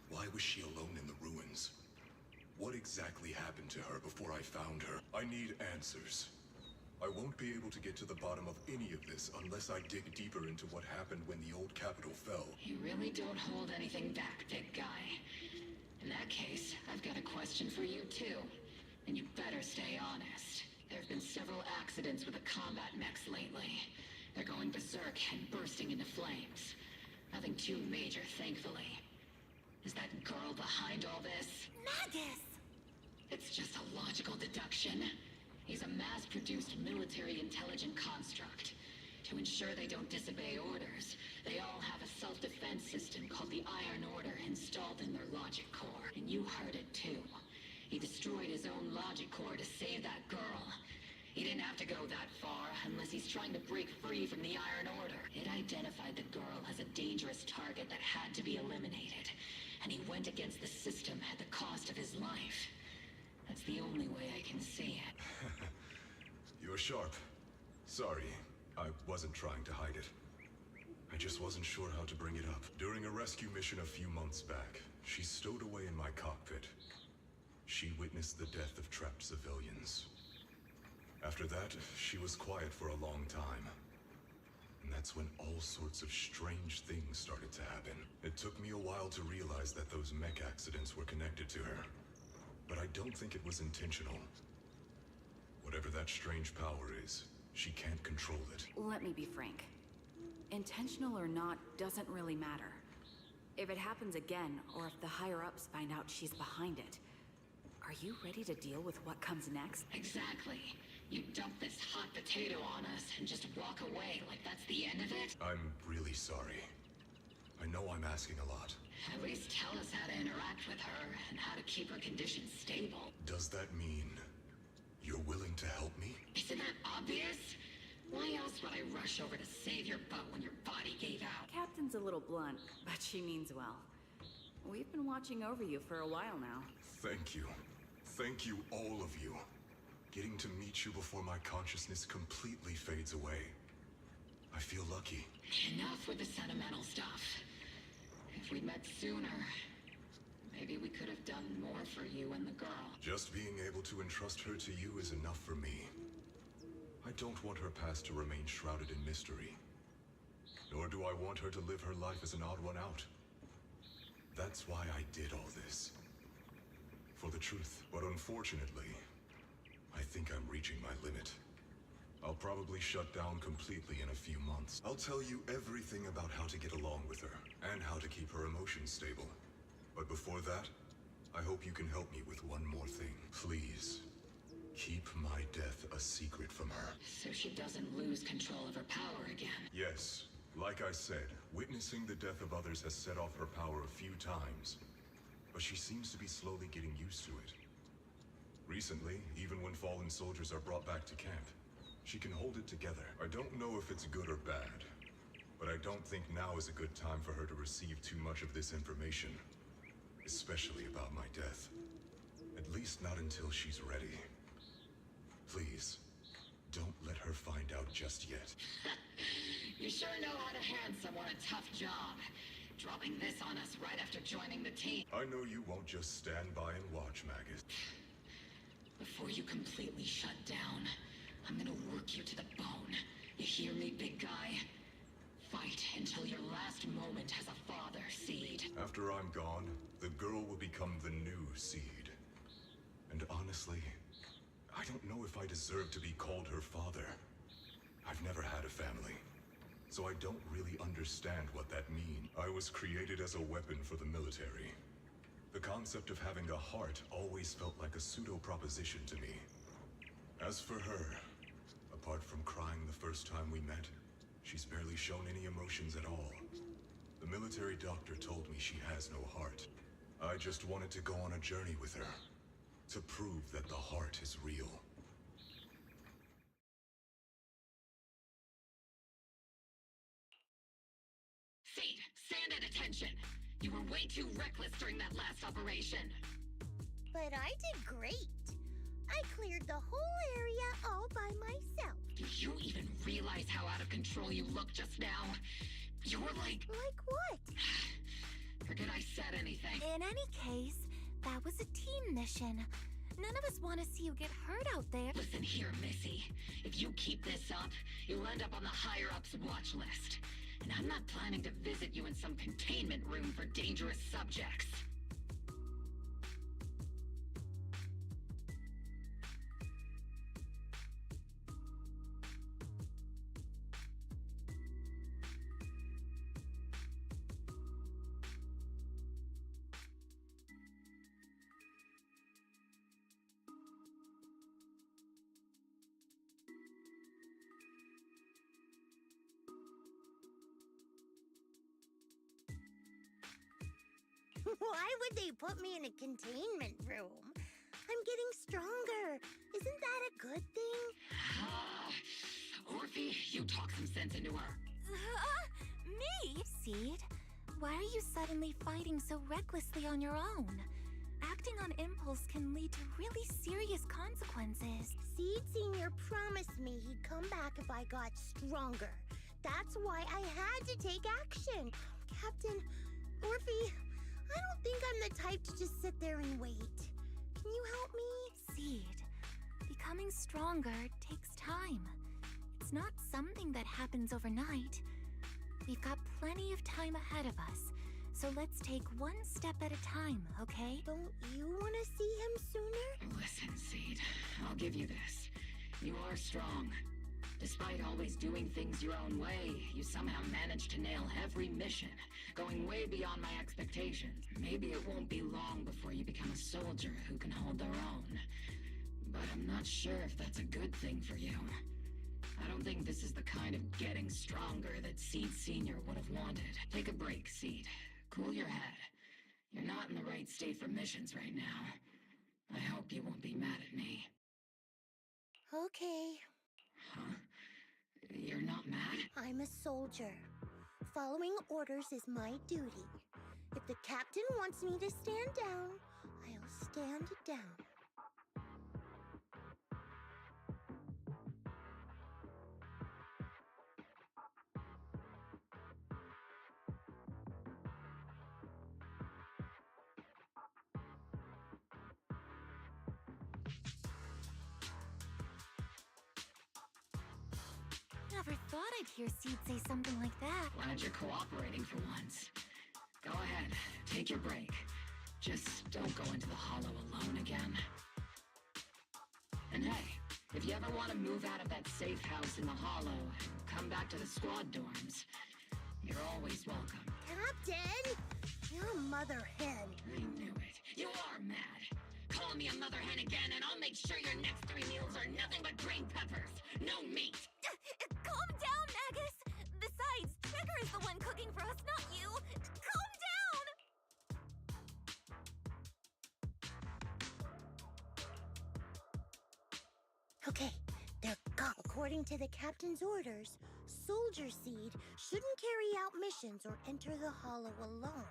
Why was she alone in the ruins? What exactly happened to her before I found her? I need answers. I won't be able to get to the bottom of any of this unless I dig deeper into what happened when the old capital fell.
You really don't hold anything back, big guy. In that case, I've got a question for you too. And you better stay honest. There have been several accidents with the combat mechs lately. They're going berserk and bursting into flames. Nothing too major, thankfully. Is that girl behind all this?
Magus!
It's just a logical deduction. He's a mass-produced military intelligent construct. To ensure they don't disobey orders, they all have a self-defense system called the Iron Order installed in their logic core. And you heard it too. He destroyed his own logic core to save that girl. He didn't have to go that far unless he's trying to break free from the Iron Order. It identified the girl as a dangerous target that had to be eliminated. And he went against the system at the cost of his life. That's the only way I can see it.
You're sharp. Sorry, I wasn't trying to hide it. I just wasn't sure how to bring it up. During a rescue mission a few months back, she stowed away in my cockpit. She witnessed the death of trapped civilians. After that, she was quiet for a long time. And that's when all sorts of strange things started to happen. It took me a while to realize that those mech accidents were connected to her. But I don't think it was intentional. Whatever that strange power is, she can't control it.
Let me be frank. Intentional or not doesn't really matter. If it happens again, or if the higher-ups find out she's behind it, are you ready to deal with what comes next?
Exactly. You dump this hot potato on us and just walk away like that's the end of it?
I'm really sorry. I know I'm asking a lot.
At least tell us how to interact with her and how to keep her condition stable.
Does that mean you're willing to help me?
Isn't that obvious? Why else would I rush over to save your butt when your body gave out?
Captain's a little blunt, but she means well. We've been watching over you for a while now.
Thank you. Thank you, all of you. Getting to meet you before my consciousness completely fades away. I feel lucky.
Enough with the sentimental stuff. If we'd met sooner, maybe we could have done more for you and the girl.
Just being able to entrust her to you is enough for me. I don't want her past to remain shrouded in mystery. Nor do I want her to live her life as an odd one out. That's why I did all this. For the truth. But unfortunately, I think I'm reaching my limit. I'll probably shut down completely in a few months. I'll tell you everything about how to get along with her, and how to keep her emotions stable. But before that, I hope you can help me with one more thing. Please, keep my death a secret from her.
So she doesn't lose control of her power again.
Yes, like I said, witnessing the death of others has set off her power a few times. But she seems to be slowly getting used to it. Recently, even when fallen soldiers are brought back to camp, she can hold it together. I don't know if it's good or bad, but I don't think now is a good time for her to receive too much of this information. Especially about my death. At least not until she's ready. Please, don't let her find out just yet.
You sure know how to hand someone a tough job. Dropping this on us right after joining the team.
I know you won't just stand by and watch, Magus.
Before you completely shut down, I'm gonna work you to the bone. You hear me, big guy? Fight until your last moment has a father, Seed.
After I'm gone, the girl will become the new Seed. And honestly, I don't know if I deserve to be called her father. I've never had a family, so I don't really understand what that means. I was created as a weapon for the military. The concept of having a heart always felt like a pseudo-proposition to me. As for her, apart from crying the first time we met, she's barely shown any emotions at all. The military doctor told me she has no heart. I just wanted to go on a journey with her, to prove that the heart is real.
Seed, stand at attention. You were way too reckless during that last operation.
But I did great. I cleared the whole area all by myself.
Do you even realize how out of control you looked just now? You were like...
Like what?
Forget I said anything.
In any case, that was a team mission. None of us want to see you get hurt out there.
Listen here, Missy. If you keep this up, you'll end up on the higher-ups watch list. And I'm not planning to visit you in some containment room for dangerous subjects.
Why would they put me in a containment room? I'm getting stronger. Isn't that a good thing?
Orphe, you talk some sense into her.
Me? Seed, why are you suddenly fighting so recklessly on your own? Acting on impulse can lead to really serious consequences.
Seed Senior promised me he'd come back if I got stronger. That's why I had to take action. Captain, Orphe, I don't think I'm the type to just sit there and wait. Can you help me?
Seed, becoming stronger takes time. It's not something that happens overnight. We've got plenty of time ahead of us, so let's take one step at a time, okay?
Don't you want to see him sooner?
Listen, Seed, I'll give you this. You are strong. Despite always doing things your own way, you somehow managed to nail every mission, going way beyond my expectations. Maybe it won't be long before you become a soldier who can hold their own. But I'm not sure if that's a good thing for you. I don't think this is the kind of getting stronger that Seed Senior would have wanted. Take a break, Seed. Cool your head. You're not in the right state for missions right now. I hope you won't be mad at me.
Okay.
Huh? You're not mad?
I'm a soldier. Following orders is my duty. If the captain wants me to stand down, I'll stand down.
thought I'd hear Seed say something like that.
Glad you're cooperating for once. Go ahead, take your break. Just don't go into the hollow alone again. And hey, if you ever want to move out of that safe house in the hollow and come back to the squad dorms, you're always welcome.
Captain! You're a mother hen.
I knew it. You are mad. Call me a mother hen again and I'll make sure your next 3 meals are nothing but green peppers. No meat.
Calm down, Magus! Besides, Trigger is the one cooking for us, not you! Calm down!
Okay, they're gone. According to the captain's orders, Soldier Seed shouldn't carry out missions or enter the hollow alone.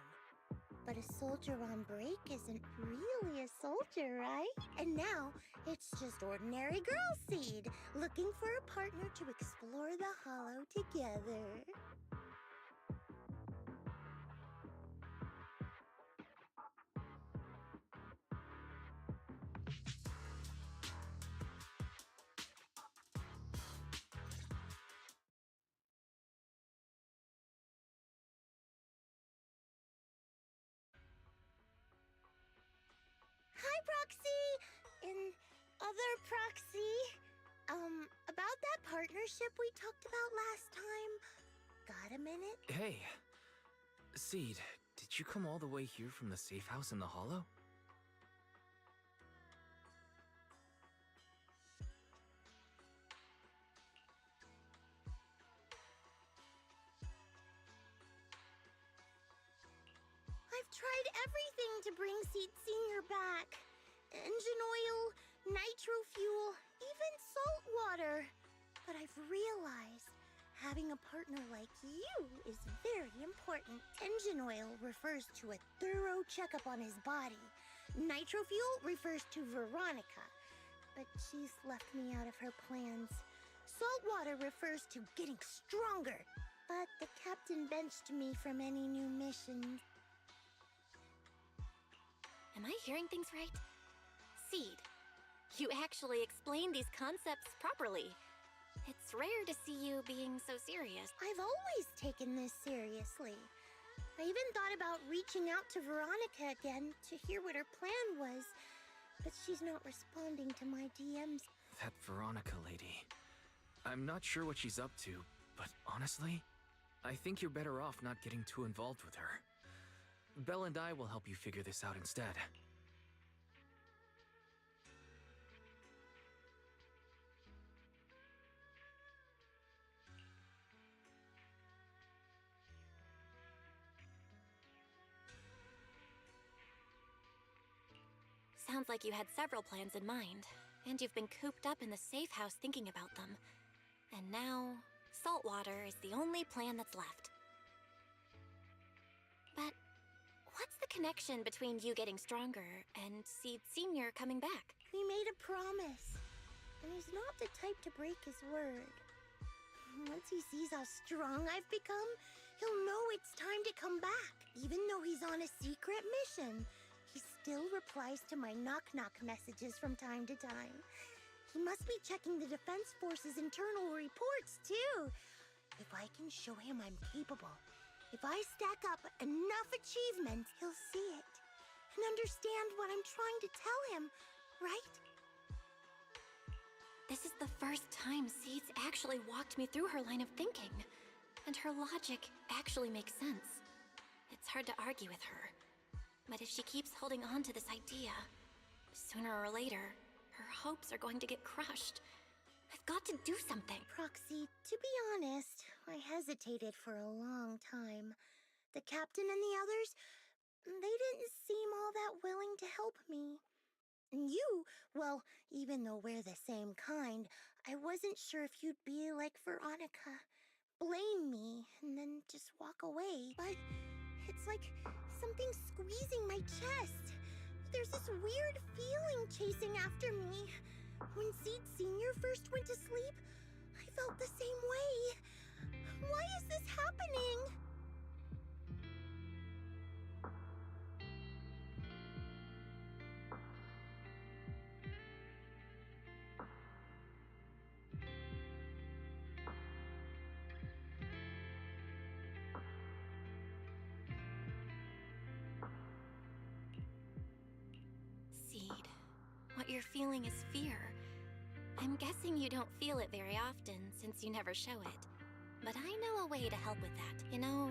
But a soldier on break isn't really a soldier, right? And now, it's just ordinary girl Seed, looking for a partner to explore the hollow together. Hi, Proxy! And other Proxy. About that partnership we talked about last time. Got a minute?
Hey, Seed, did you come all the way here from the safe house in the hollow?
I've tried everything to bring Seed Senior back. Engine oil, nitro fuel, even salt water. But I've realized having a partner like you is very important. Engine oil refers to a thorough checkup on his body. Nitro fuel refers to Veronica, but she's left me out of her plans. Salt water refers to getting stronger, but the captain benched me from any new missions.
Am I hearing things right? Seed, you actually explained these concepts properly. It's rare to see you being so serious.
I've always taken this seriously. I even thought about reaching out to Veronica again to hear what her plan was, but she's not responding to my DMs.
That Veronica lady. I'm not sure what she's up to, but honestly, I think you're better off not getting too involved with her. Belle and I will help you figure this out instead.
Sounds like you had several plans in mind, and you've been cooped up in the safe house thinking about them. And now, saltwater is the only plan that's left. But what's the connection between you getting stronger and Seed Senior coming back?
We made a promise, and he's not the type to break his word. Once he sees how strong I've become, he'll know it's time to come back. Even though he's on a secret mission, he still replies to my knock-knock messages from time to time. He must be checking the Defense Force's internal reports, too. If I can show him I'm capable, if I stack up enough achievements, he'll see it and understand what I'm trying to tell him, right?
This is the first time Seed's actually walked me through her line of thinking, and her logic actually makes sense. It's hard to argue with her, but if she keeps holding on to this idea, sooner or later, her hopes are going to get crushed. I've got to do something.
Proxy, to be honest, I hesitated for a long time. The captain and the others, they didn't seem all that willing to help me. And you, well, even though we're the same kind, I wasn't sure if you'd be like Veronica. Blame me, and then just walk away. But it's like something squeezing my chest. There's this weird feeling chasing after me. When Seed Senior first went to sleep, I felt the same way. Why is this happening?
you're feeling is fear. I'm guessing you don't feel it very often since you never show it. But I know a way to help with that. You know,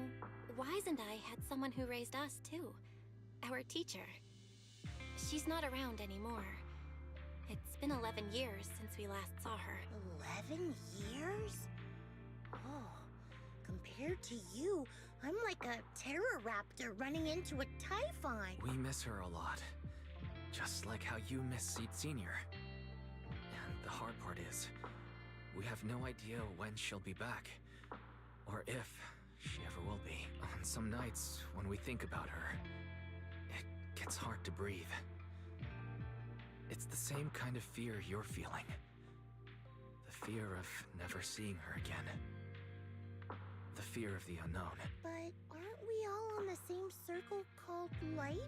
Wise and I had someone who raised us too. Our teacher. She's not around anymore. It's been 11 years since we last saw her.
11 years? Oh, compared to you, I'm like a terror raptor running into a typhon.
We miss her a lot. Just like how you miss Seed Senior. And the hard part is, we have no idea when she'll be back. Or if she ever will be. On some nights, when we think about her, it gets hard to breathe. It's the same kind of fear you're feeling. The fear of never seeing her again. The fear of the unknown.
But aren't we all on the same circle called life?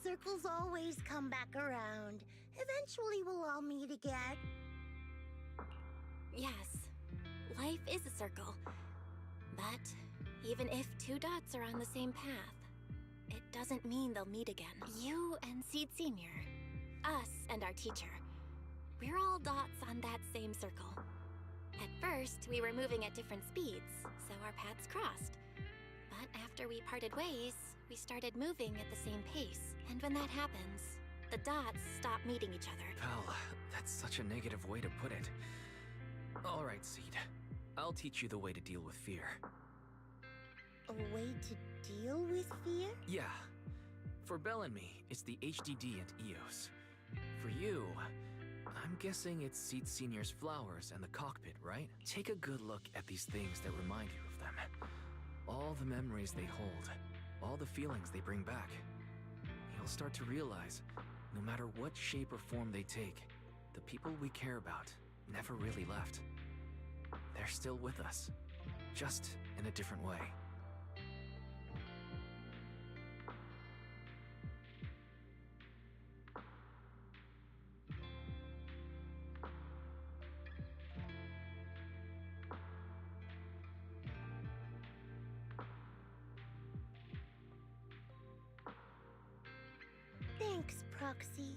Circles always come back around. Eventually we'll all meet again.
Yes, life is a circle. But even if two dots are on the same path, it doesn't mean they'll meet again. You and Seed Senior, us and our teacher, we're all dots on that same circle. At first, we were moving at different speeds, so our paths crossed. But after we parted ways, we started moving at the same pace. And when that happens, the dots stop meeting each other.
Val, that's such a negative way to put it. Alright, Seed. I'll teach you the way to deal with fear.
A way to deal with fear?
Yeah. For Belle and me, it's the HDD and EOS. For you, I'm guessing it's Seed Senior's flowers and the cockpit, right? Take a good look at these things that remind you of them. All the memories they hold, all the feelings they bring back. You'll start to realize, no matter what shape or form they take, the people we care about never really left. They're still with us, just in a different way.
Thanks, Proxy.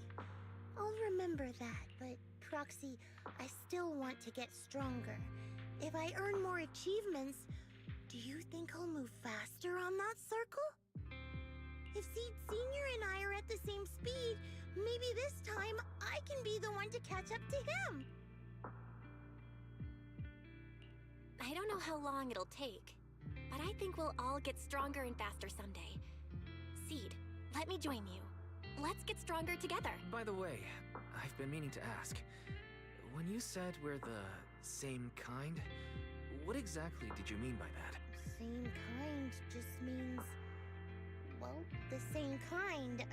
I'll remember that, but Proxy, I still want to get stronger. If I earn more achievements, do you think I'll move faster on that circle? If Seed Senior and I are at the same speed, maybe this time I can be the one to catch up to him.
I don't know how long it'll take, but I think we'll all get stronger and faster someday. Seed, let me join you. Let's get stronger together.
By the way, I've been meaning to ask. When you said we're the same kind, what exactly did you mean by that?
Same kind just means, well, the same kind.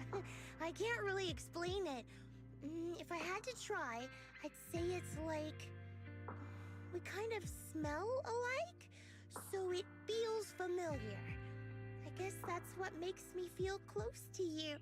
I can't really explain it. If I had to try, I'd say it's like we kind of smell alike, so it feels familiar. I guess that's what makes me feel close to you.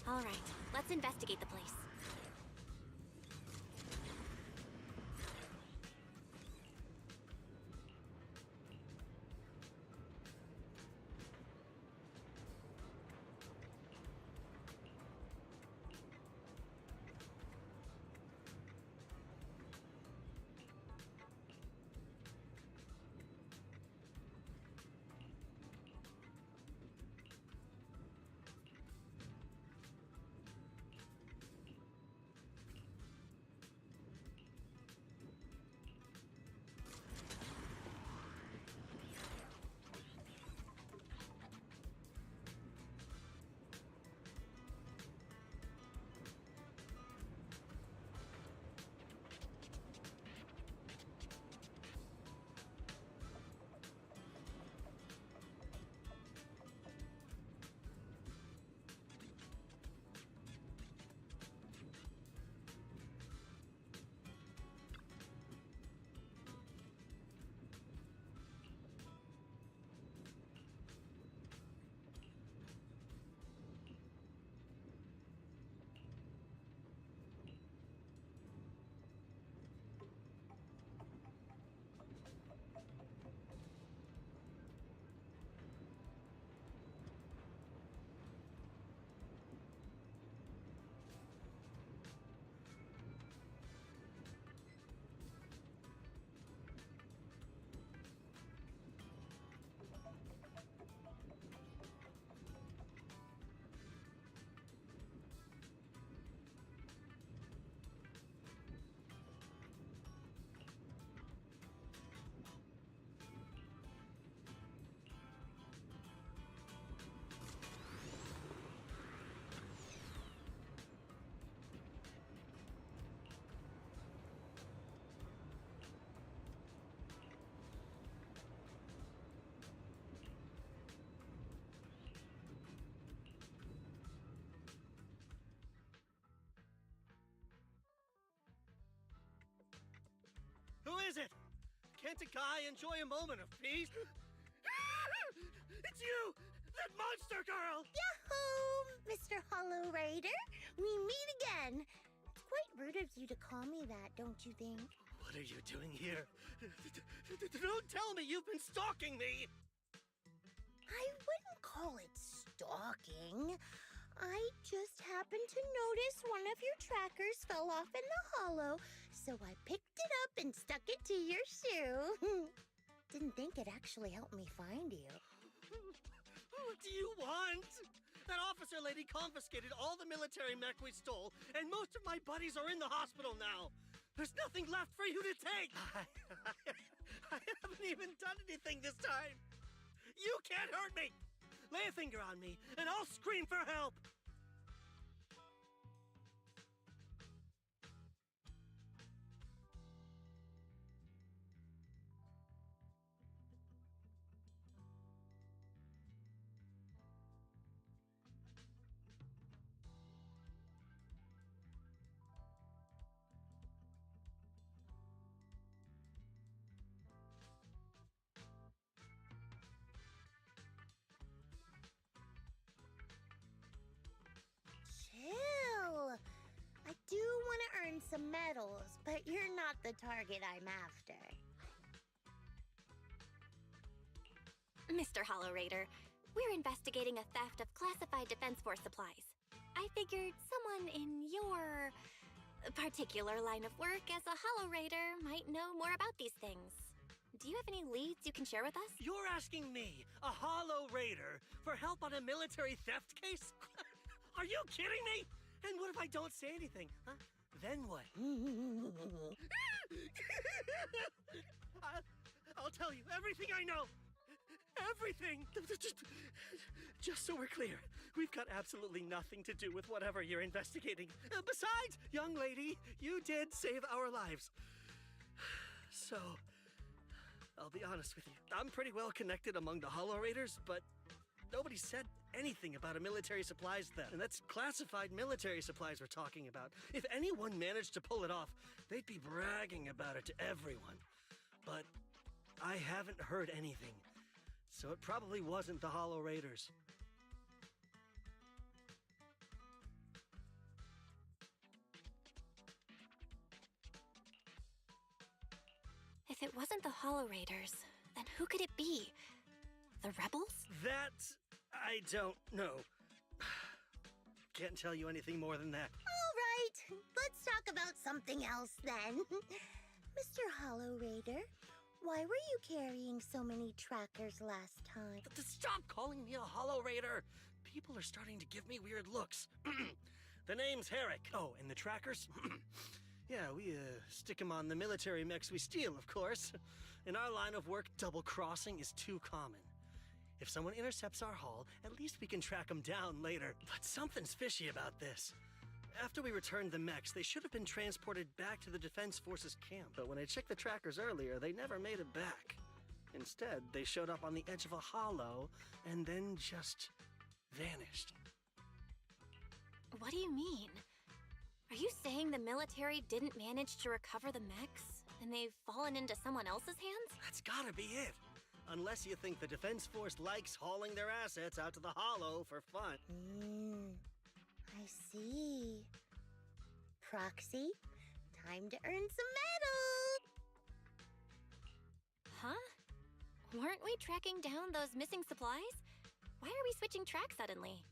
All right, let's investigate the place.
Who is it? Can't a guy enjoy a moment of peace? It's you! That monster girl!
Yahoo! Mr. Hollow Rider, we meet again. It's quite rude of you to call me that, don't you think?
What are you doing here? Don't tell me you've been stalking me!
I wouldn't call it stalking. I just happened to notice one of your trackers fell off in the hollow, so I picked it up and stuck it to your shoe. Didn't think it actually helped me find you.
What do you want? That officer lady confiscated all the military mech we stole, and most of my buddies are in the hospital now. There's nothing left for you to take. I haven't even done anything this time. You can't hurt me. Lay a finger on me, and I'll scream for help.
Chill. I do want to earn some medals, but you're not the target I'm after.
Mr. Hollow Raider, we're investigating a theft of classified Defense Force supplies. I figured someone in your particular line of work as a Hollow Raider might know more about these things. Do you have any leads you can share with us?
You're asking me, a Hollow Raider, for help on a military theft case? Are you kidding me? And what if I don't say anything? Huh? Then what? I'll tell you everything I know. Everything! Just so we're clear, we've got absolutely nothing to do with whatever you're investigating. Besides, young lady, you did save our lives. So, I'll be honest with you. I'm pretty well connected among the Hollow Raiders, but nobody said anything about a military supplies theft. And that's classified military supplies we're talking about. If anyone managed to pull it off, they'd be bragging about it to everyone. But I haven't heard anything. So it probably wasn't the Hollow Raiders.
Hollow Raiders. Then who could it be? The rebels?
That I don't know. Can't tell you anything more than that.
All right, let's talk about something else then. Mr. Hollow Raider, why were you carrying so many trackers last time?
Stop calling me a Hollow Raider! People are starting to give me weird looks. The name's Herrick. Oh, and the trackers? Yeah, we stick them on the military mechs we steal, of course. In our line of work, double-crossing is too common. If someone intercepts our haul, at least we can track them down later. But something's fishy about this. After we returned the mechs, they should have been transported back to the Defense Forces camp. But when I checked the trackers earlier, they never made it back. Instead, they showed up on the edge of a hollow and then just vanished.
What do you mean? Are you saying the military didn't manage to recover the mechs, and they've fallen into someone else's hands?
That's gotta be it. Unless you think the Defense Force likes hauling their assets out to the hollow for fun.
I see. Proxy, time to earn some metal!
Huh? Weren't we tracking down those missing supplies? Why are we switching tracks suddenly?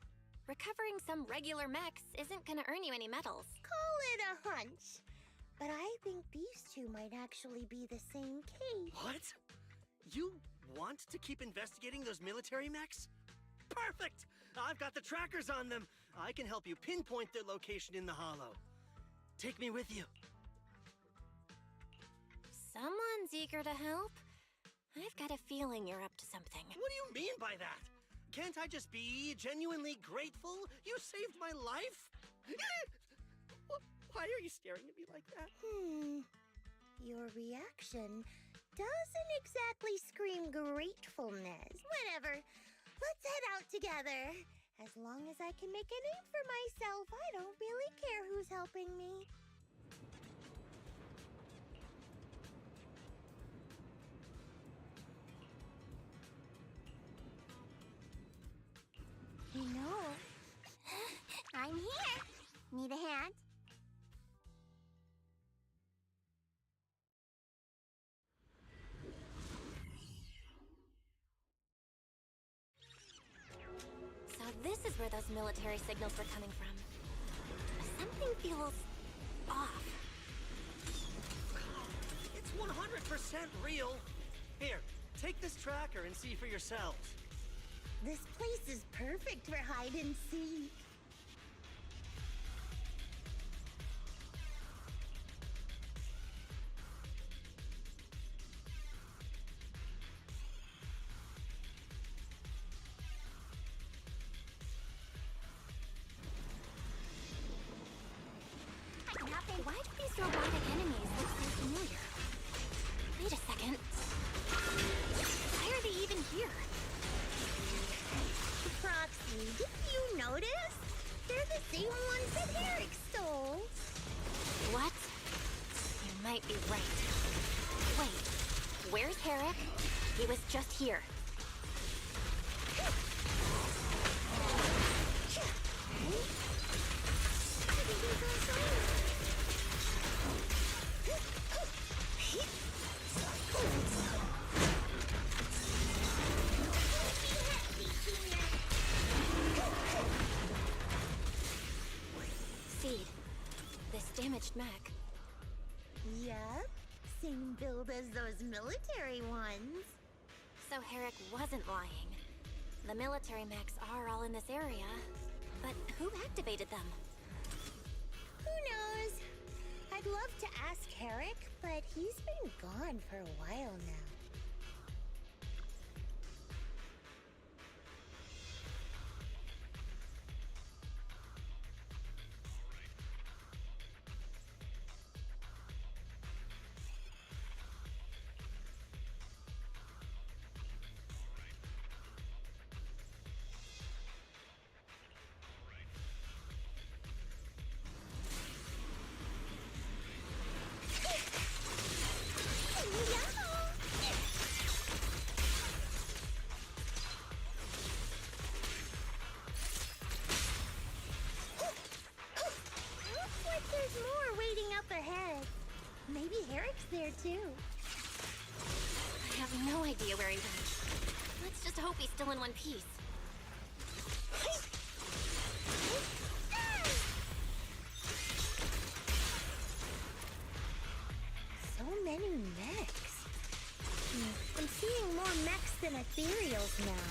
Recovering some regular mechs isn't gonna earn you any medals.
Call it a hunch. But I think these two might actually be the same case.
What? You want to keep investigating those military mechs? Perfect! I've got the trackers on them. I can help you pinpoint their location in the hollow. Take me with you.
Someone's eager to help. I've got a feeling you're up to something.
What do you mean by that? Can't I just be genuinely grateful? You saved my life? Why are you staring at me like that?
Your reaction doesn't exactly scream gratefulness. Whatever. Let's head out together. As long as I can make a name for myself, I don't really care who's helping me.
No. I'm here. Need a hand?
So this is where those military signals were coming from. Something feels off.
It's 100% real. Here, take this tracker and see for yourselves.
This place is perfect for hide and seek.
Why do these robotic enemies look so familiar? Wait a second. Why are they even here?
Proxy, didn't you notice? They're the same ones that Eric stole.
What? You might be right. Wait, where's Herrick? He was just here. Seed, this damaged mech.
Yep, same build as those military ones.
So Herrick wasn't lying. The military mechs are all in this area, but who activated them?
Who knows? I'd love to ask Herrick, but he's been gone for a while now. There's more waiting up ahead. Maybe Herrick's there too.
have no idea where he went. Let's just hope he's still in one piece.
So many mechs. I'm seeing more mechs than ethereals now.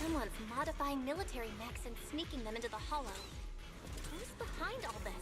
Someone's modifying military mechs and sneaking them into the Hollow. Who's behind all this?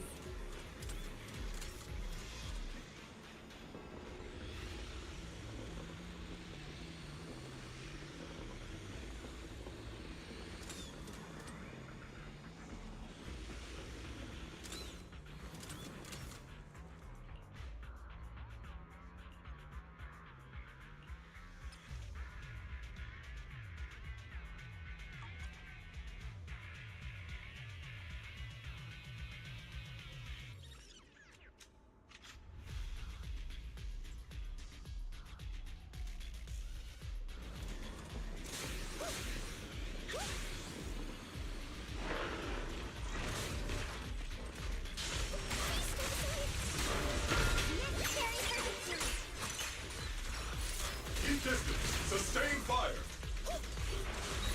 Keep distance. Sustain fire.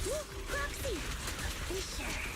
Look, Proxy! A fisher.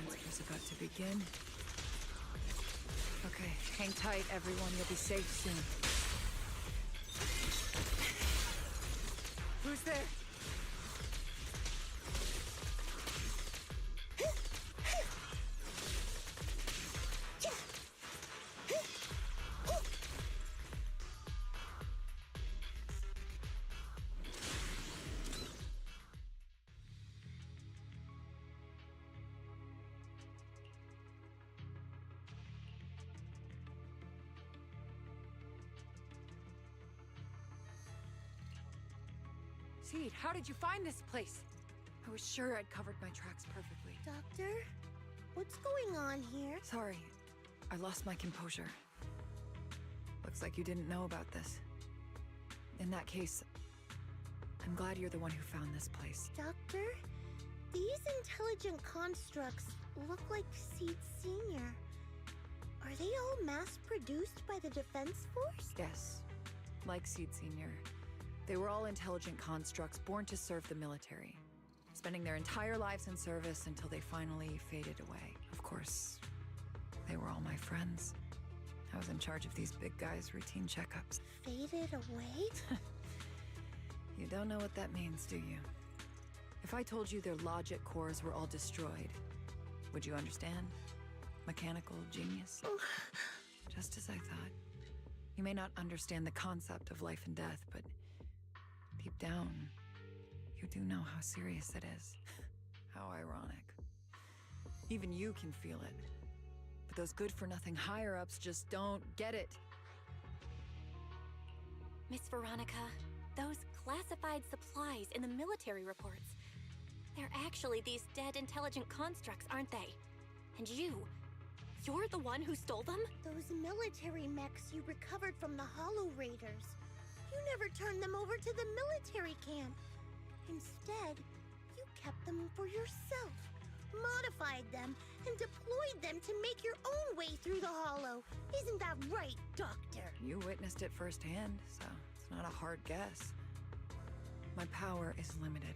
Transfer's about to begin. Okay, hang tight, everyone. You'll be safe soon. Who's there? Seed, how did you find this place? I was sure I'd covered my tracks perfectly.
Doctor? What's going on here?
Sorry, I lost my composure. Looks like you didn't know about this. In that case, I'm glad you're the one who found this place.
Doctor? These intelligent constructs look like Seed Senior. Are they all mass-produced by the Defense Force?
Yes, like Seed Senior. They were all intelligent constructs born to serve the military, spending their entire lives in service until they finally faded away. Of course, they were all my friends. I was in charge of these big guys' routine checkups.
Faded away?
You don't know what that means, do you? If I told you their logic cores were all destroyed, would you understand? Mechanical genius? Just as I thought. You may not understand the concept of life and death, but deep down, you do know how serious it is. How ironic. Even you can feel it. But those good-for-nothing higher-ups just don't get it.
Miss Veronica, those classified supplies in the military reports, they're actually these dead intelligent constructs, aren't they? And you're the one who stole them?
Those military mechs you recovered from the Hollow Raiders. You never turned them over to the military camp. Instead, you kept them for yourself, modified them, and deployed them to make your own way through the Hollow. Isn't that right, Doctor?
You witnessed it firsthand, so it's not a hard guess. My power is limited,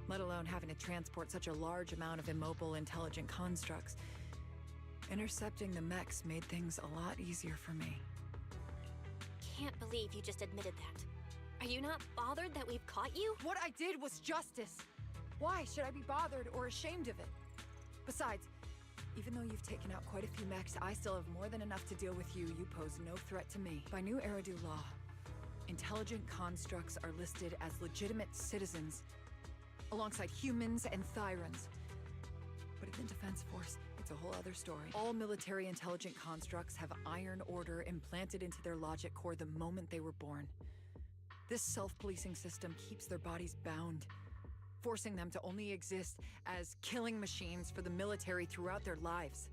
let alone having to transport such a large amount of immobile, intelligent constructs. Intercepting the mechs made things a lot easier for me.
Can't believe you just admitted that. Are you not bothered that we've caught you?
What I did was justice. Why should I be bothered or ashamed of it? Besides, even though you've taken out quite a few mechs, I still have more than enough to deal with you. You pose no threat to me. By new Eridu law, intelligent constructs are listed as legitimate citizens alongside humans and Thyrans. But in the Defense Force, it's a whole other story. All military intelligent constructs have iron order implanted into their logic core the moment they were born. This self-policing system keeps their bodies bound, forcing them to only exist as killing machines for the military throughout their lives.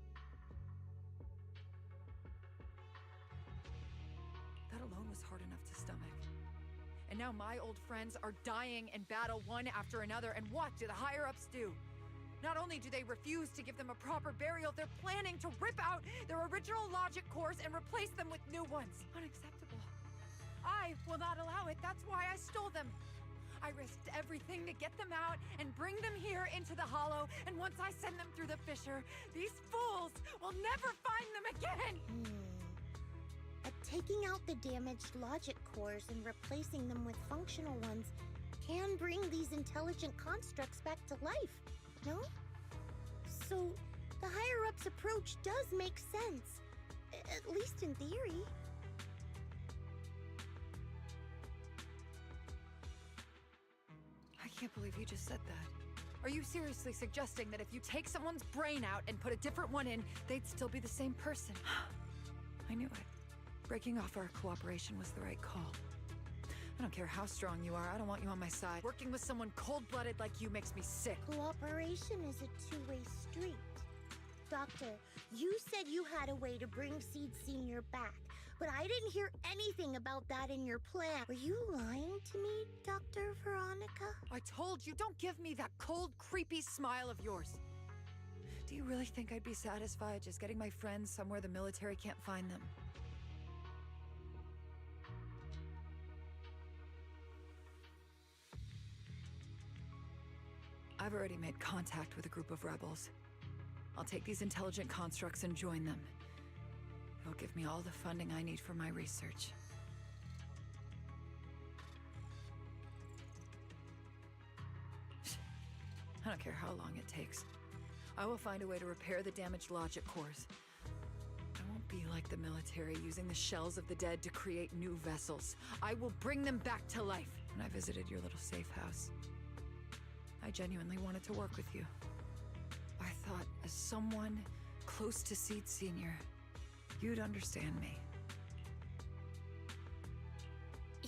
That alone was hard enough to stomach. And now my old friends are dying in battle one after another, and what do the higher-ups do? Not only do they refuse to give them a proper burial, they're planning to rip out their original logic cores and replace them with new ones. Unacceptable. I will not allow it. That's why I stole them. I risked everything to get them out and bring them here into the Hollow, and once I send them through the fissure, these fools will never find them again!
Taking out the damaged logic cores and replacing them with functional ones can bring these intelligent constructs back to life, no? So, the higher-ups approach does make sense, at least in theory.
I can't believe you just said that. Are you seriously suggesting that if you take someone's brain out and put a different one in, they'd still be the same person? I knew it. Breaking off our cooperation was the right call. I don't care how strong you are, I don't want you on my side. Working with someone cold-blooded like you makes me sick.
Cooperation is a two-way street. Doctor, you said you had a way to bring Seed Senior back, but I didn't hear anything about that in your plan. Were you lying to me, Dr. Veronica?
I told you, don't give me that cold, creepy smile of yours. Do you really think I'd be satisfied just getting my friends somewhere the military can't find them? I've already made contact with a group of rebels. I'll take these intelligent constructs and join them. It'll give me all the funding I need for my research. I don't care how long it takes. I will find a way to repair the damaged logic cores. I won't be like the military, using the shells of the dead to create new vessels. I will bring them back to life. When I visited your little safe house, I genuinely wanted to work with you. I thought, as someone close to Seed Senior, you'd understand me.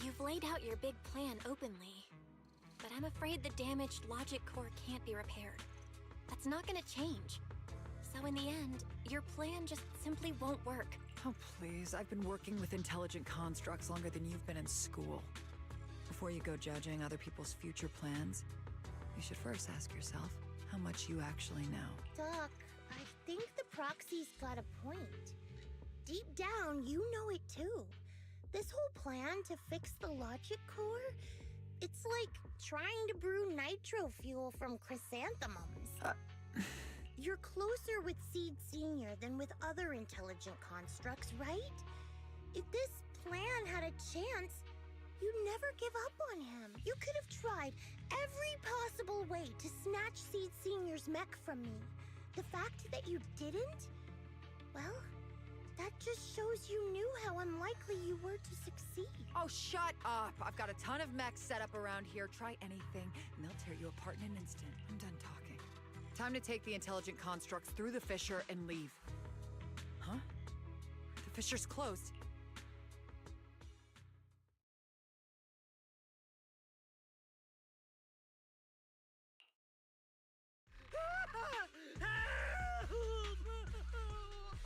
You've laid out your big plan openly, but I'm afraid the damaged logic core can't be repaired. That's not gonna change. So in the end, your plan just simply won't work.
Oh, please. I've been working with intelligent constructs longer than you've been in school. Before you go judging other people's future plans, you should first ask yourself how much you actually know.
Doc, I think the proxy's got a point. Deep down, you know it too. This whole plan to fix the logic core, it's like trying to brew nitro fuel from chrysanthemums. You're closer with Seed Senior than with other intelligent constructs, right? If this plan had a chance, you'd never give up on him. You could have tried every possible way to snatch Seed Senior's mech from me. The fact that you didn't, well, that just shows you knew how unlikely you were to succeed.
Oh, shut up! I've got a ton of mechs set up around here. Try anything, and they'll tear you apart in an instant. I'm done talking. Time to take the intelligent constructs through the fissure and leave. Huh? The fissure's closed.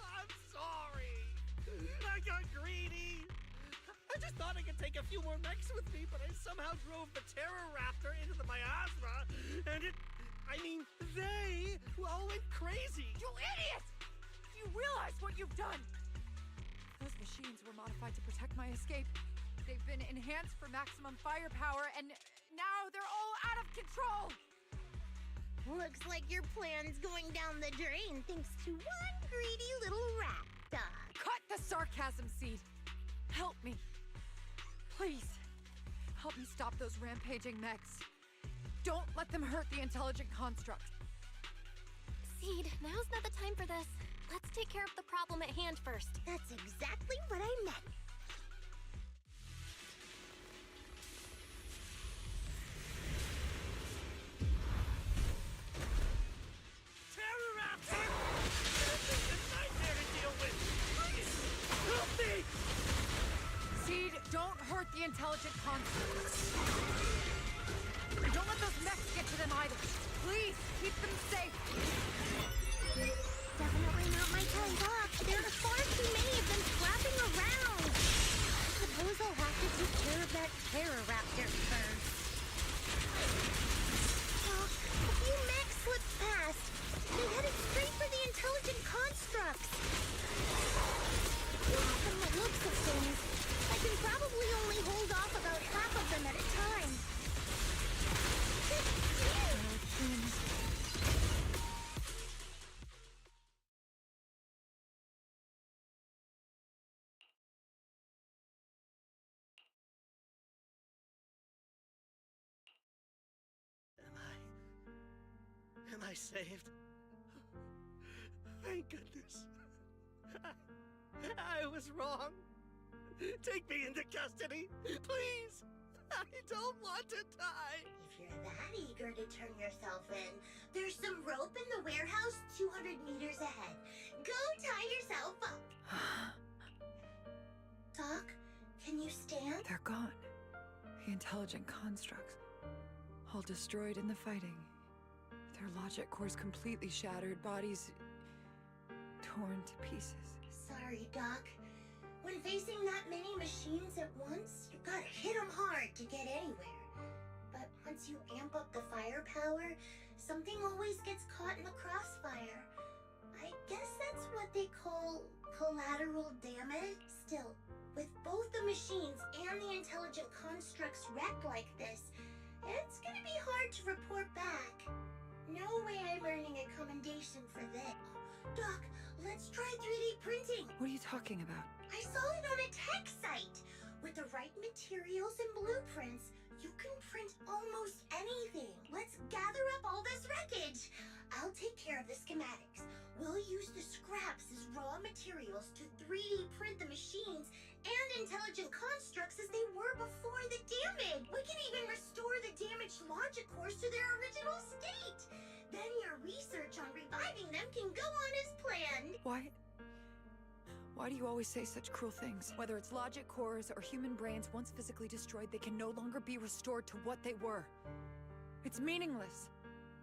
I'm sorry. I got greedy. I just thought I could take a few more mechs with me, but I somehow drove the Terror Raptor into the miasma, and they all went crazy.
You idiot! Do you realize what you've done? Those machines were modified to protect my escape. They've been enhanced for maximum firepower, and now they're all out of control!
Looks like your plan's going down the drain thanks to one greedy little rat dog.
Cut the sarcasm, Seed! Help me. Please. Help me stop those rampaging mechs. Don't let them hurt the intelligent construct.
Seed, now's not the time for this. Let's take care of the problem at hand first.
That's exactly what I meant.
intelligent constructs. Don't let those mechs get to them either. Please, keep them safe.
Definitely not my kind, Doc. There are far too many of them flapping around. I suppose I'll have to take care of that terror raptor first. Oh, a few mechs slipped past. They headed straight for the intelligent constructs. From the looks of things, I can probably only hold off about half of them at a time.
Am I saved? Thank goodness. I was wrong. Take me into custody, please. I don't want to die.
If you're that eager to turn yourself in, there's some rope in the warehouse 200 meters ahead. Go tie yourself up. Doc, can you stand?
They're gone. The intelligent constructs. All destroyed in the fighting. Their logic cores completely shattered, bodies torn to pieces.
Sorry, Doc. When facing that many machines at once, you gotta hit them hard to get anywhere. But once you amp up the firepower, something always gets caught in the crossfire. I guess that's what they call collateral damage. Still, with both the machines and the intelligent constructs wrecked like this, it's gonna be hard to report back. No way I'm earning a commendation for this. Doc, let's try 3D printing.
What are you talking about?
I saw it on a tech site. With the right materials and blueprints, you can print almost anything. Let's gather up all this wreckage. I'll take care of the schematics. We'll use the scraps as raw materials to 3D print the machines and intelligent constructs as they were before the damage. We can even restore the damaged logic cores to their original state. Then your research on reviving them can go on as planned.
Why do you always say such cruel things? Whether it's logic cores or human brains, once physically destroyed, they can no longer be restored to what they were. It's meaningless.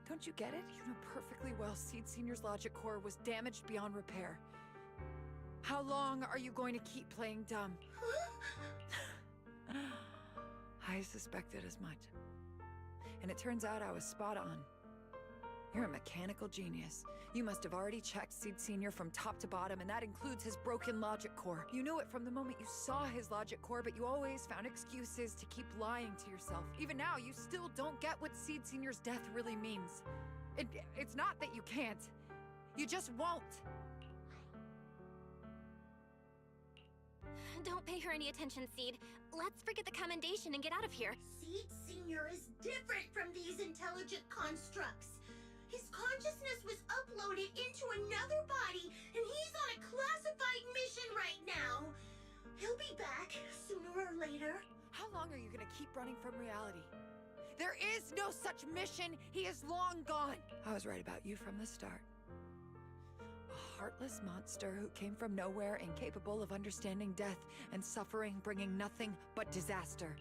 Don't you get it? You know perfectly well Seed Senior's logic core was damaged beyond repair. How long are you going to keep playing dumb? I suspected as much. And it turns out I was spot on. You're a mechanical genius. You must have already checked Seed Senior from top to bottom, and that includes his broken logic core. You knew it from the moment you saw his logic core, but you always found excuses to keep lying to yourself. Even now, you still don't get what Seed Senior's death really means. It's not that you can't. You just won't.
Don't pay her any attention, Seed. Let's forget the commendation and get out of here.
Seed Senior is different from these intelligent constructs. His consciousness was uploaded into another body, and he's on a classified mission right now. He'll be back sooner or later.
How long are you gonna keep running from reality? There is no such mission. He is long gone. I was right about you from the start. A heartless monster who came from nowhere, incapable of understanding death and suffering, bringing nothing but disaster.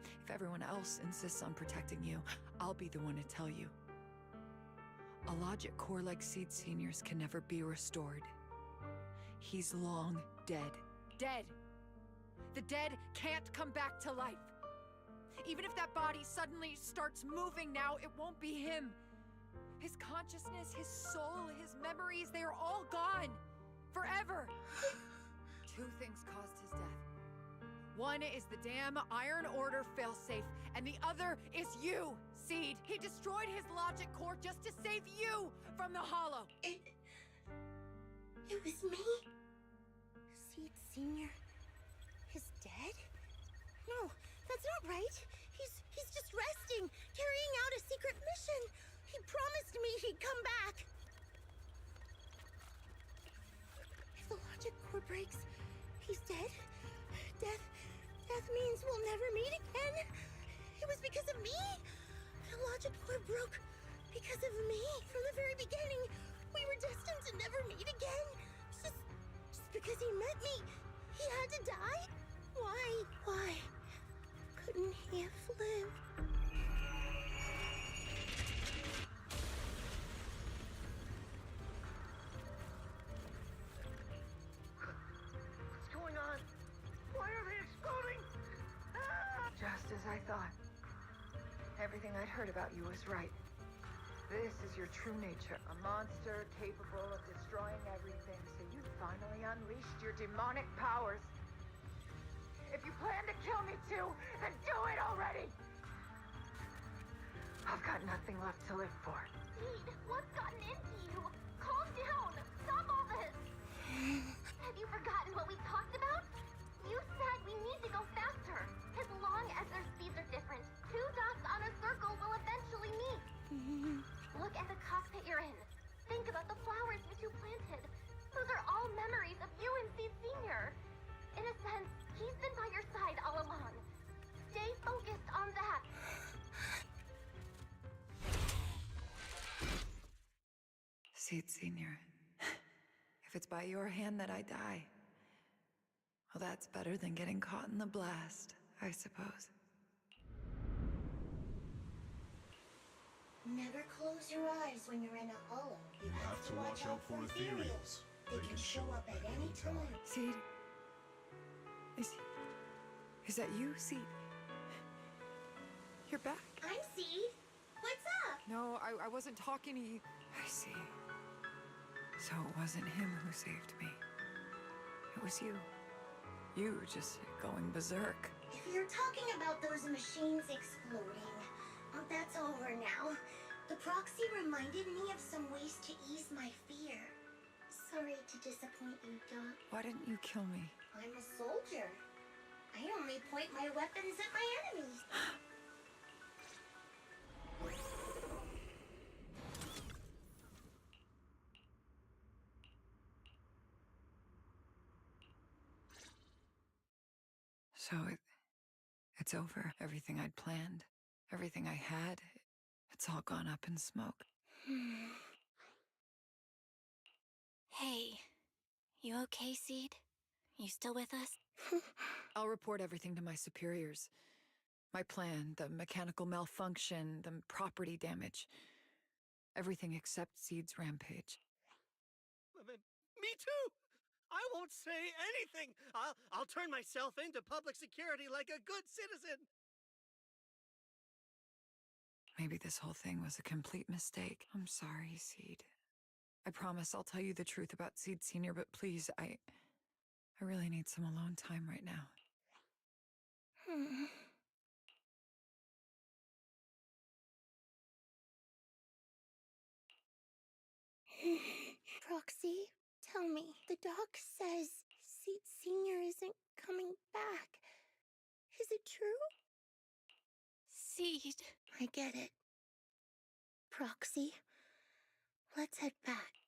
If everyone else insists on protecting you, I'll be the one to tell you. A logic core like Seed Senior's can never be restored. He's long dead. Dead! The dead can't come back to life. Even if that body suddenly starts moving now, it won't be him. His consciousness, his soul, his memories, they are all gone. Forever. Two things caused his death. One is the damn Iron Order failsafe, and the other is you, Seed. He destroyed his logic core just to save you from the Hollow.
It was me? Seed Senior is dead? No, that's not right. He's just resting, carrying out a secret mission. He promised me he'd come back. If the logic core breaks, he's dead. Death means we'll never meet again. It was because of me. The logic core broke because of me. From the very beginning, we were destined to never meet again. Just because he met me, he had to die? Why
heard about you was right. This is your true nature. A monster capable of destroying everything, so you finally unleashed your demonic powers. If you plan to kill me too, then do it already! I've got nothing left to live for.
Seed, what's gotten into you? Calm down! Stop all this! Have you forgotten what we talked about? You said we need to go faster. As long as their speeds are different, two dots on a circle will eventually meet. Look at the cockpit you're in. Think about the flowers you two planted. Those are all memories of you and Seed Senior. In a sense, he's been by your side all along. Stay focused on that.
Seed Senior. If it's by your hand that I die, well, that's better than getting caught in the blast, I suppose.
Never close your eyes when you're in a hollow.
You have to watch out for ethereals. They can show up at any time.
Seed? Is that you, Seed? You're back.
I'm Seed. What's up?
No, I wasn't talking to you. I see. So it wasn't him who saved me. It was you. You were just going berserk.
If you're talking about those machines exploding, that's over now. The proxy reminded me of some ways to ease my fear. Sorry to disappoint you, Doc.
Why didn't you kill me?
I'm a soldier. I only point my weapons at my enemies.
So it's over. Everything I'd planned, everything I had, it's all gone up in smoke.
Hey, you okay, Seed? You still with us?
I'll report everything to my superiors. My plan, the mechanical malfunction, the property damage. Everything except Seed's rampage.
Me too! I won't say anything! I'll turn myself into public security like a good citizen!
Maybe this whole thing was a complete mistake. I'm sorry, Seed. I promise I'll tell you the truth about Seed Senior, but please, I really need some alone time right now.
Proxy, tell me. The doc says Seed Senior isn't coming back. Is it true?
Seed.
I get it. Proxy, let's head back.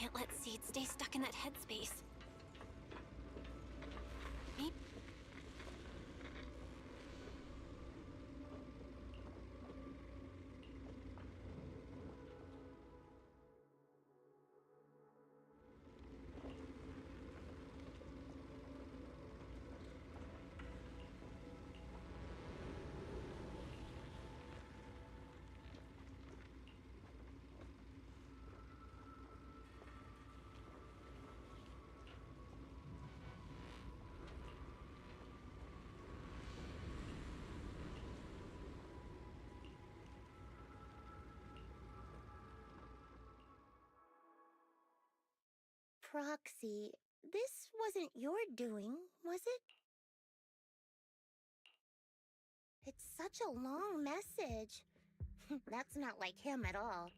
can't let Seed stay stuck in that headspace. Maybe...
Proxy, this wasn't your doing, was it? It's such a long message. That's not like him at all.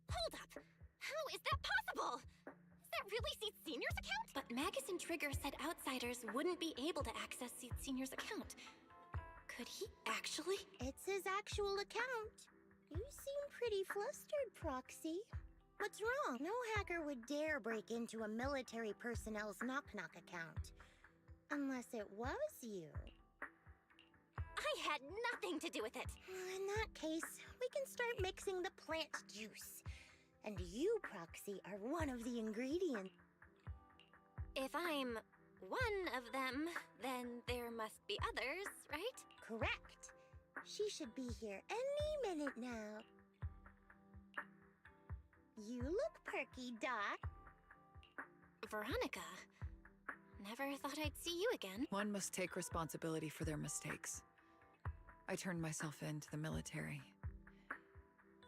Hold up! How is that possible? Is that really Seed Senior's account? But Magus and Trigger said outsiders wouldn't be able to access Seed Senior's account. Could he actually?
It's his actual account. You seem pretty flustered, Proxy. What's wrong? No hacker would dare break into a military personnel's knock-knock account. Unless it was you.
I had nothing to do with it.
In that case, we can start mixing the plant juice. And you, Proxy, are one of the ingredients.
If I'm one of them, then there must be others, right?
Correct. She should be here any minute now. You look perky, Doc.
Veronica, never thought I'd see you again.
One must take responsibility for their mistakes. I turned myself in to the military.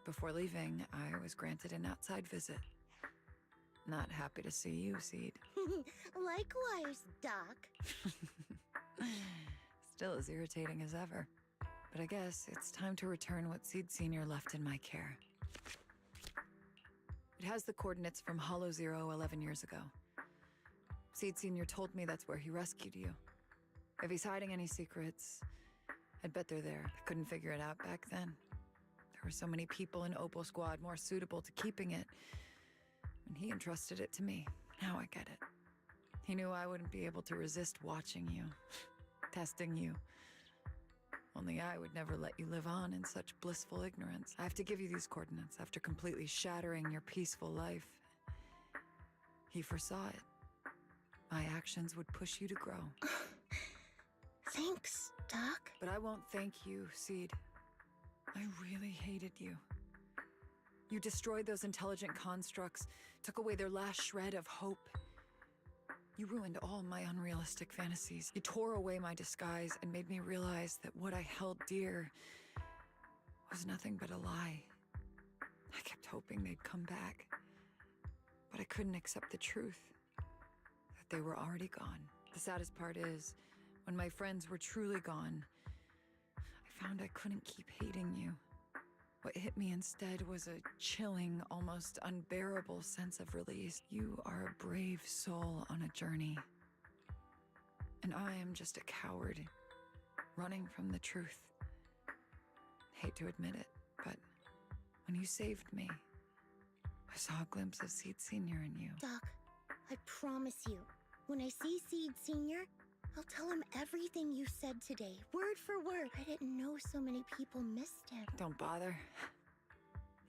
Before leaving, I was granted an outside visit. Not happy to see you, Seed.
Likewise, Doc.
Still as irritating as ever. But I guess it's time to return what Seed Senior left in my care. It has the coordinates from Hollow Zero 11 years ago. Seed Senior told me that's where he rescued you. If he's hiding any secrets, I'd bet they're there. I couldn't figure it out back then. There were so many people in Opal Squad more suitable to keeping it. And he entrusted it to me. Now I get it. He knew I wouldn't be able to resist watching you, testing you. Only I would never let you live on in such blissful ignorance. I have to give you these coordinates after completely shattering your peaceful life. He foresaw it. My actions would push you to grow.
Thanks, Doc.
But I won't thank you, Seed. I really hated you. You destroyed those intelligent constructs, took away their last shred of hope. You ruined all my unrealistic fantasies. You tore away my disguise and made me realize that what I held dear was nothing but a lie. I kept hoping they'd come back, but I couldn't accept the truth, that they were already gone. The saddest part is, when my friends were truly gone, I found I couldn't keep hating you. What hit me instead was a chilling, almost unbearable sense of release. You are a brave soul on a journey. And I am just a coward, running from the truth. Hate to admit it, but when you saved me, I saw a glimpse of Seed Senior in you.
Doc, I promise you, when I see Seed Senior, I'll tell him everything you said today, word for word. I didn't know so many people missed him.
Don't bother.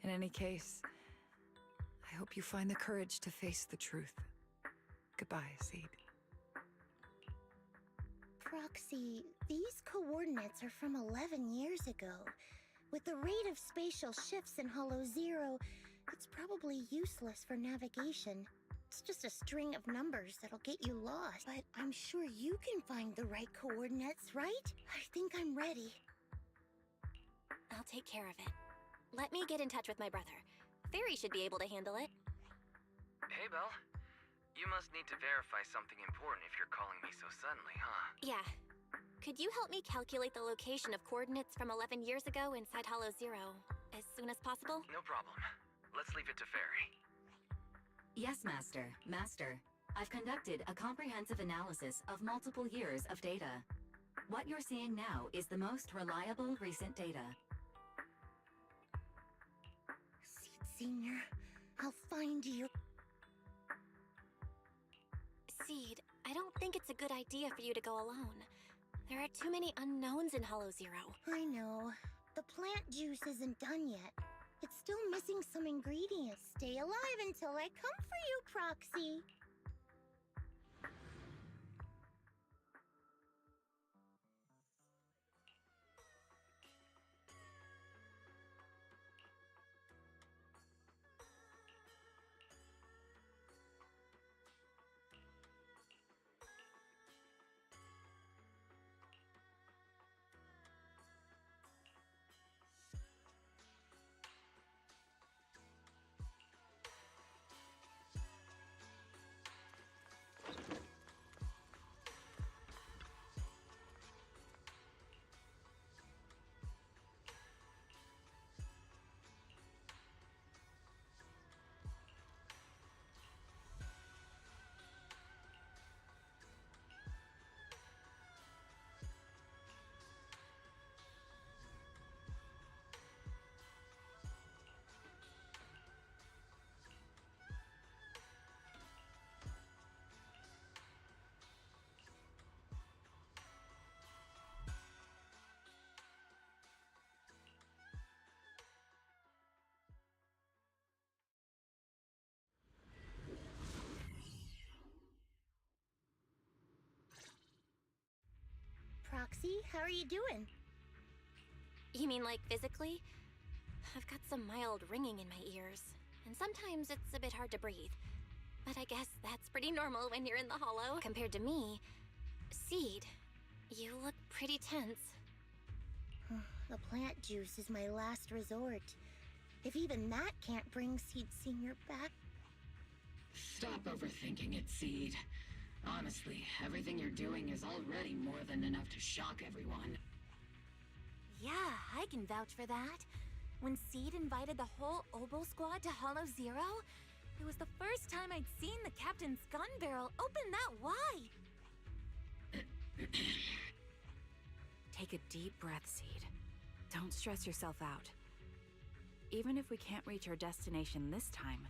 In any case, I hope you find the courage to face the truth. Goodbye, Seed.
Proxy, these coordinates are from 11 years ago. With the rate of spatial shifts in Hollow Zero, it's probably useless for navigation. It's just a string of numbers that'll get you lost. But I'm sure you can find the right coordinates, right? I think I'm ready.
I'll take care of it. Let me get in touch with my brother. Fairy should be able to handle it.
Hey, Belle. You must need to verify something important if you're calling me so suddenly, huh?
Yeah. Could you help me calculate the location of coordinates from 11 years ago inside Hollow Zero as soon as possible?
No problem. Let's leave it to Fairy.
Yes, Master. Master, I've conducted a comprehensive analysis of multiple years of data. What you're seeing now is the most reliable recent data.
Seed Senior, I'll find you.
Seed, I don't think it's a good idea for you to go alone. There are too many unknowns in Hollow Zero.
I know. The plant juice isn't done yet. It's still missing some ingredients. Stay alive until I come for you, Proxy. Proxy, how are you doing?
You mean like physically? I've got some mild ringing in my ears, and sometimes it's a bit hard to breathe. But I guess that's pretty normal when you're in the Hollow. Compared to me, Seed, you look pretty tense.
The plant juice is my last resort. If even that can't bring Seed Senior back...
Stop overthinking it, Seed. Honestly, everything you're doing is already more than enough to shock everyone.
Yeah, I can vouch for that. When Seed invited the whole Oboe squad to Hollow Zero, it was the first time I'd seen the captain's gun barrel open that wide.
Take a deep breath, Seed. Don't stress yourself out. Even if we can't reach our destination this time,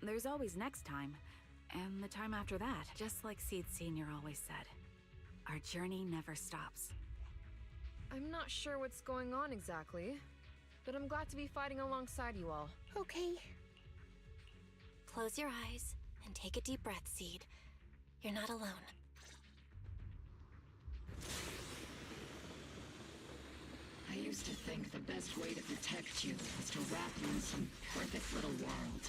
there's always next time. And the time after that, just like Seed Senior always said, our journey never stops.
I'm not sure what's going on exactly, but I'm glad to be fighting alongside you all.
Okay.
Close your eyes and take a deep breath, Seed. You're not alone.
I used to think the best way to protect you was to wrap you in some perfect little world.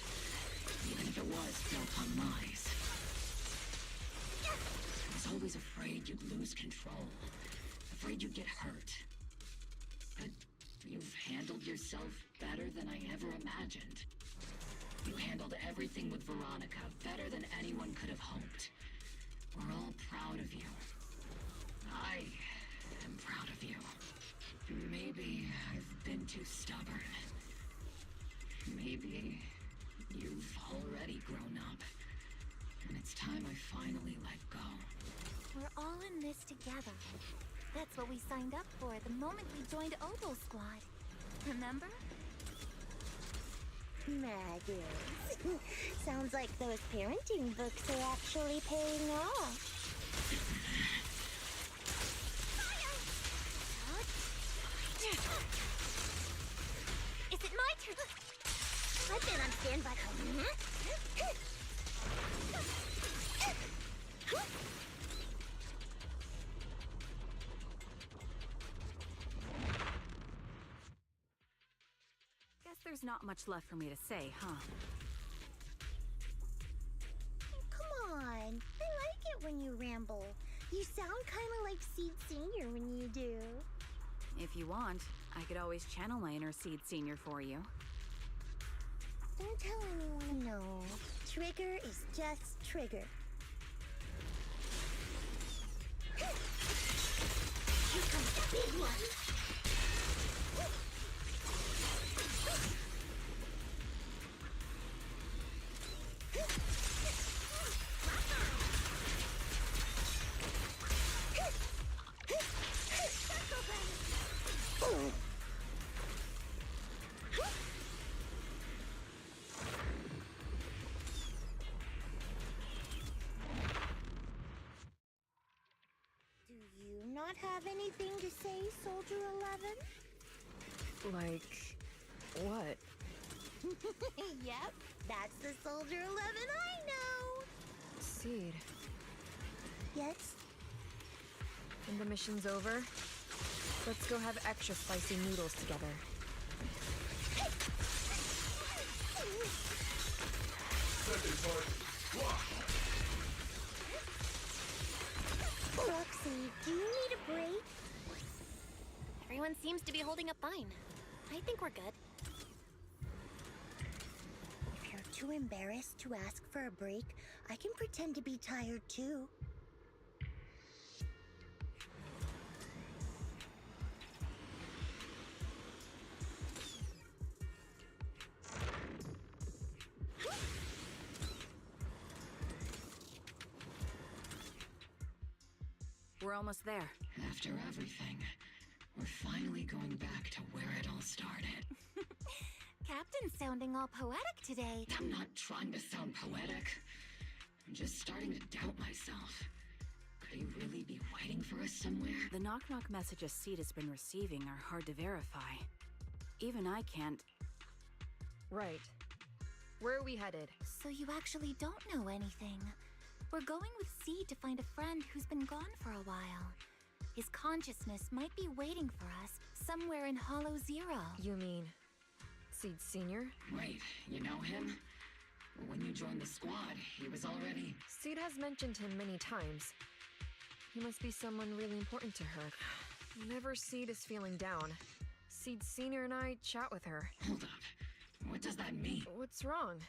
Even if it was built on lies. I was always afraid you'd lose control. Afraid you'd get hurt. But you've handled yourself better than I ever imagined. You handled everything with Veronica better than anyone could have hoped. We're all proud of you. I am proud of you. Maybe I've been too stubborn. Maybe you've already grown up. And it's time I finally let go.
We're all in this together. That's what we signed up for the moment we joined Oboe Squad. Remember?
Magus. Sounds like those parenting books are actually paying off.
Is it my turn? I've been on standby.
Guess there's not much left for me to say, huh?
Come on. I like it when you ramble. You sound kind of like Seed Senior when you do.
If you want, I could always channel my inner Seed Senior for you.
Don't tell anyone. No. Trigger is just Trigger.
Here comes the big one.
You not have anything to say, Soldier 11?
Like, what?
Yep, that's the Soldier 11 I know!
Seed.
Yes?
And the mission's over? Let's go have extra spicy noodles together.
Roxy, do you need a break?
Everyone seems to be holding up fine. I think we're good.
If you're too embarrassed to ask for a break, I can pretend to be tired too.
We're almost there.
After everything, we're finally going back to where it all started.
Captain's sounding all poetic today.
I'm not trying to sound poetic. I'm just starting to doubt myself. Could he really be waiting for us somewhere?
The knock-knock messages Seed has been receiving are hard to verify. Even I can't...
Right. Where are we headed?
So you actually don't know anything. We're going with Seed to find a friend who's been gone for a while. His consciousness might be waiting for us somewhere in Hollow Zero.
You mean Seed Sr.?
Wait, you know him? When you joined the squad, he was already...
Seed has mentioned him many times. He must be someone really important to her. Whenever Seed is feeling down, Seed Sr. and I chat with her.
Hold up. What does that mean?
What's wrong?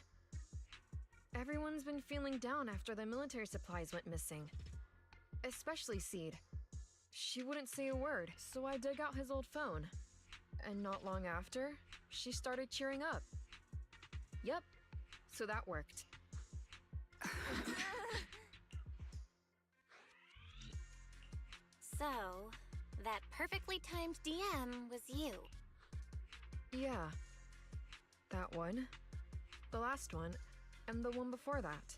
Everyone's been feeling down after the military supplies went missing. Especially Seed. She wouldn't say a word, so I dug out his old phone. And not long after, she started cheering up. Yep, so that worked.
So, that perfectly timed DM was you.
Yeah. That one, the last one, and the one before that.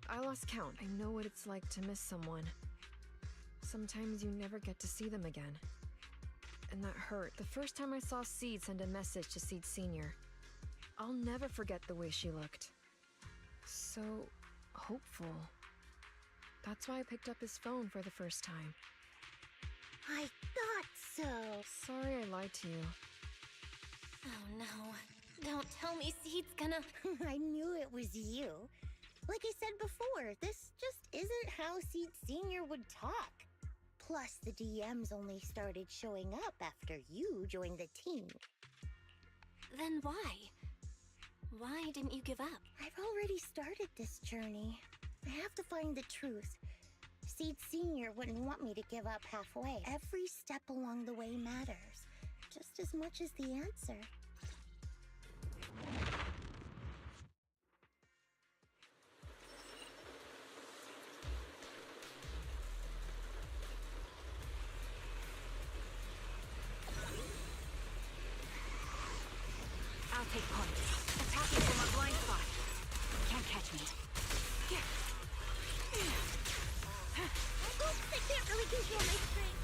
I lost count. I know what it's like to miss someone. Sometimes you never get to see them again. And that hurt. The first time I saw Seed send a message to Seed Sr., I'll never forget the way she looked. So hopeful. That's why I picked up his phone for the first time.
I thought so.
Sorry I lied to you.
Oh no. Don't tell me Seed's gonna...
I knew it was you. Like I said before, this just isn't how Seed Sr. would talk. Plus, the DMs only started showing up after you joined the team.
Then why? Why didn't you give up?
I've already started this journey. I have to find the truth. Seed Sr. wouldn't want me to give up halfway. Every step along the way matters, just as much as the answer.
I'll take point. Attacking from a blind spot. Can't catch me.
Oops, I can't really control my strength.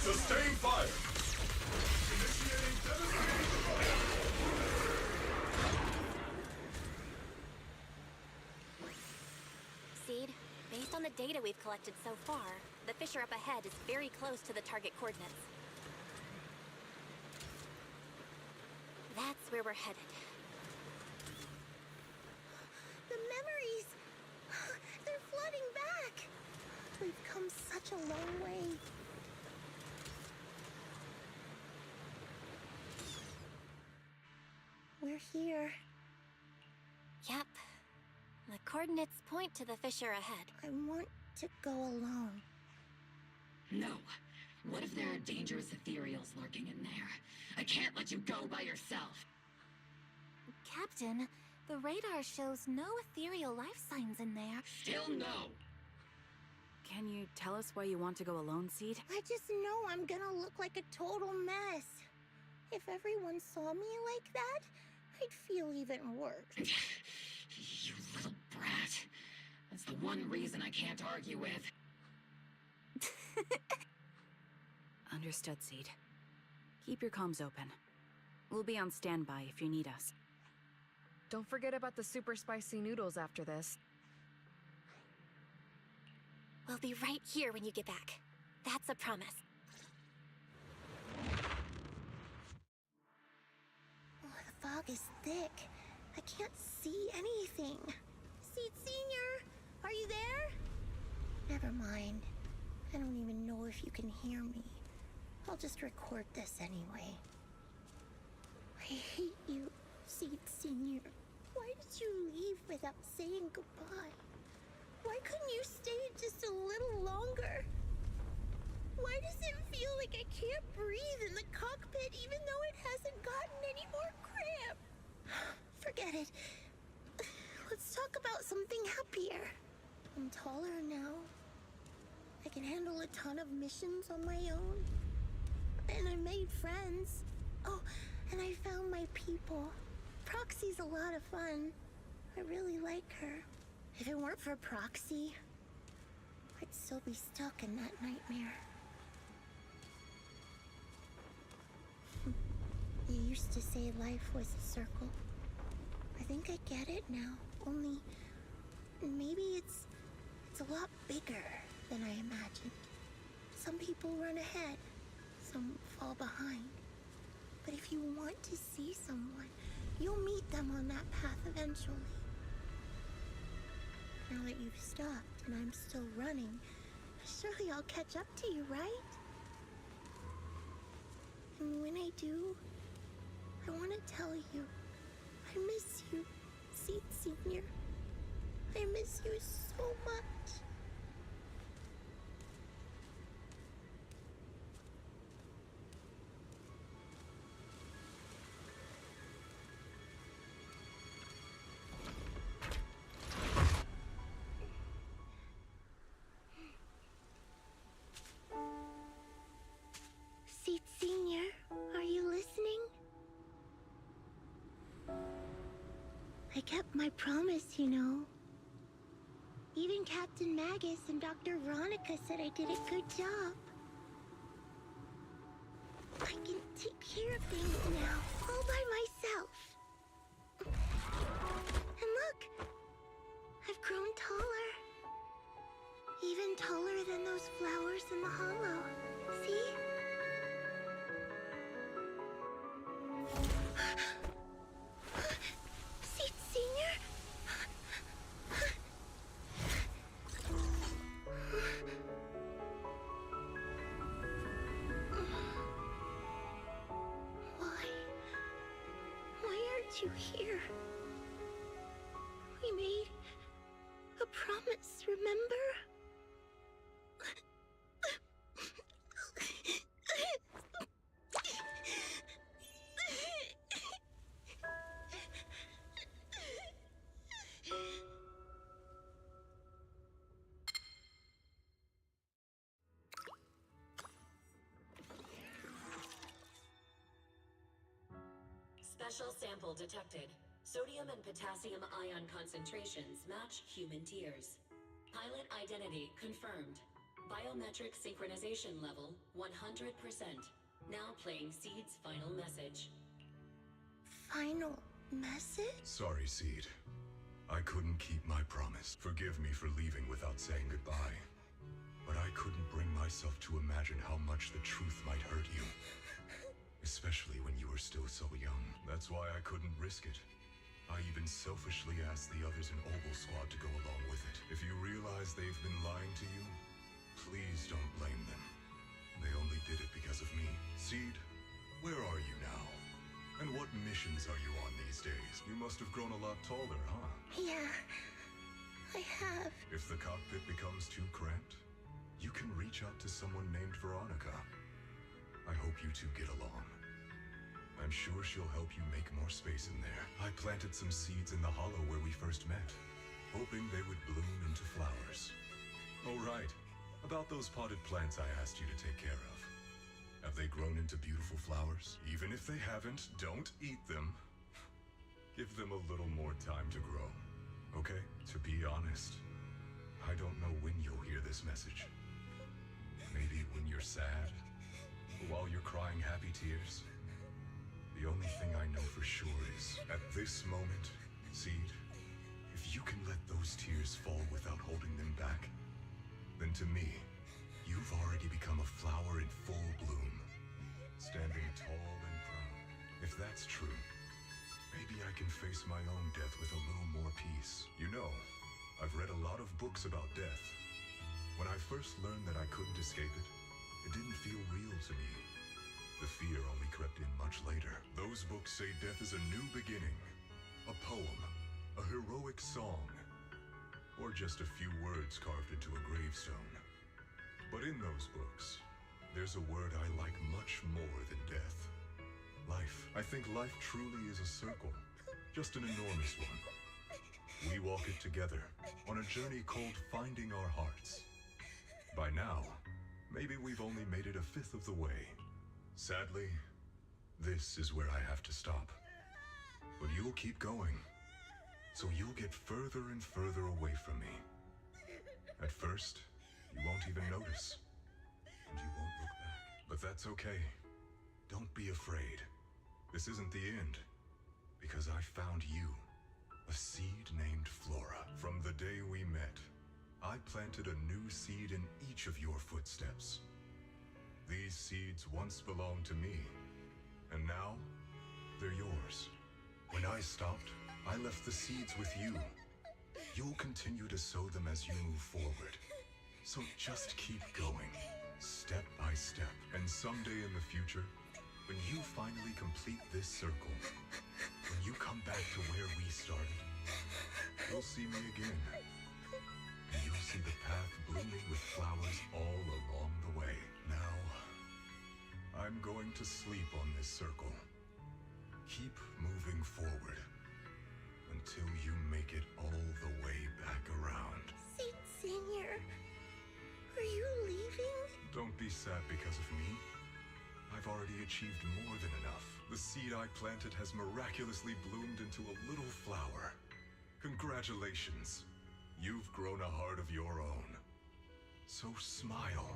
Sustain fire! Initiating devastating fire!
Seed, based on the data we've collected so far, the fissure up ahead is very close to the target coordinates. That's where we're headed.
The memories! They're flooding back! such a long way. We're here.
Yep. The coordinates point to the fissure ahead.
I want to go alone.
No. What if there are dangerous ethereals lurking in there? I can't let you go by yourself.
Captain, the radar shows no ethereal life signs in there.
Still no.
Can you tell us why you want to go alone, Seed?
I just know I'm gonna look like a total mess. If everyone saw me like that, I'd feel even worse.
You little brat. That's the one reason I can't argue with.
Understood, Seed. Keep your comms open. We'll be on standby if you need us.
Don't forget about the super spicy noodles after this.
We'll be right here when you get back. That's a promise.
Oh, the fog is thick. I can't see anything. Seed Senior, are you there? Never mind. I don't even know if you can hear me. I'll just record this anyway. I hate you, Seed Senior. Why did you leave without saying goodbye? Why couldn't you stay just a little longer? Why does it feel like I can't breathe in the cockpit even though it hasn't gotten any more cramp? Forget it. Let's talk about something happier. I'm taller now. I can handle a ton of missions on my own. And I made friends. Oh, and I found my people. Proxy's a lot of fun. I really like her. If it weren't for Proxy, I'd still be stuck in that nightmare. You used to say life was a circle. I think I get it now. Only maybe it's a lot bigger than I imagined. Some people run ahead, some fall behind. But if you want to see someone, you'll meet them on that path eventually. Now that you've stopped and I'm still running, surely I'll catch up to you, right? And when I do, I want to tell you, I miss you, Seed Senior. I miss you so much. Seed Senior, are you listening? I kept my promise, you know. Even Captain Magus and Dr. Veronica said I did a good job. I can take care of things now, all by myself. And look, I've grown taller. Even taller than those flowers in the hollow. See? Seed Senior? Why aren't you here? We made a promise, remember?
Special sample detected. Sodium and potassium ion concentrations match human tears. Pilot identity confirmed. Biometric synchronization level 100%. Now playing Seed's final message.
Final message?
Sorry, Seed. I couldn't keep my promise. Forgive me for leaving without saying goodbye. But I couldn't bring myself to imagine how much the truth might hurt you. Especially when you were still so young. That's why I couldn't risk it. I even selfishly asked the others in Oval Squad to go along with it. If you realize they've been lying to you, Please don't blame them. They only did it because of me. Seed, where are you now? And what missions are you on these days? You must have grown a lot taller, huh?
Yeah, I have.
If the cockpit becomes too cramped, you can reach out to someone named Veronica. I hope you two get along. I'm sure she'll help you make more space in there. I planted some seeds in the hollow where we first met, hoping they would bloom into flowers. Oh, right. About those potted plants I asked you to take care of. Have they grown into beautiful flowers? Even if they haven't, don't eat them. Give them a little more time to grow, okay? To be honest, I don't know when you'll hear this message. Maybe when you're sad, or while you're crying happy tears. The only thing I know for sure is, at this moment, Seed, if you can let those tears fall without holding them back, then to me, you've already become a flower in full bloom, standing tall and proud. If that's true, maybe I can face my own death with a little more peace. You know, I've read a lot of books about death. When I first learned that I couldn't escape it, it didn't feel real to me. The fear only crept in much later. Those books say death is a new beginning, a poem, a heroic song, or just a few words carved into a gravestone. But in those books, there's a word I like much more than death. Life. I think life truly is a circle, just an enormous one. We walk it together, on a journey called finding our hearts. By now, maybe we've only made it a fifth of the way. Sadly, this is where I have to stop. But you'll keep going, so you'll get further and further away from me. At first, you won't even notice, and you won't look back. But that's okay. Don't be afraid. This isn't the end, because I found you, a seed named Flora. From the day we met, I planted a new seed in each of your footsteps. These seeds once belonged to me, and now they're yours. When I stopped, I left the seeds with you. You'll continue to sow them as you move forward. So just keep going, step by step. And someday in the future, when you finally complete this circle, when you come back to where we started, you'll see me again. And you'll see the path blooming with flowers all along the way. Now, I'm going to sleep on this circle. Keep moving forward until you make it all the way back around.
Seed Senior, are you leaving?
Don't be sad because of me. I've already achieved more than enough. The seed I planted has miraculously bloomed into a little flower. Congratulations. You've grown a heart of your own. So smile.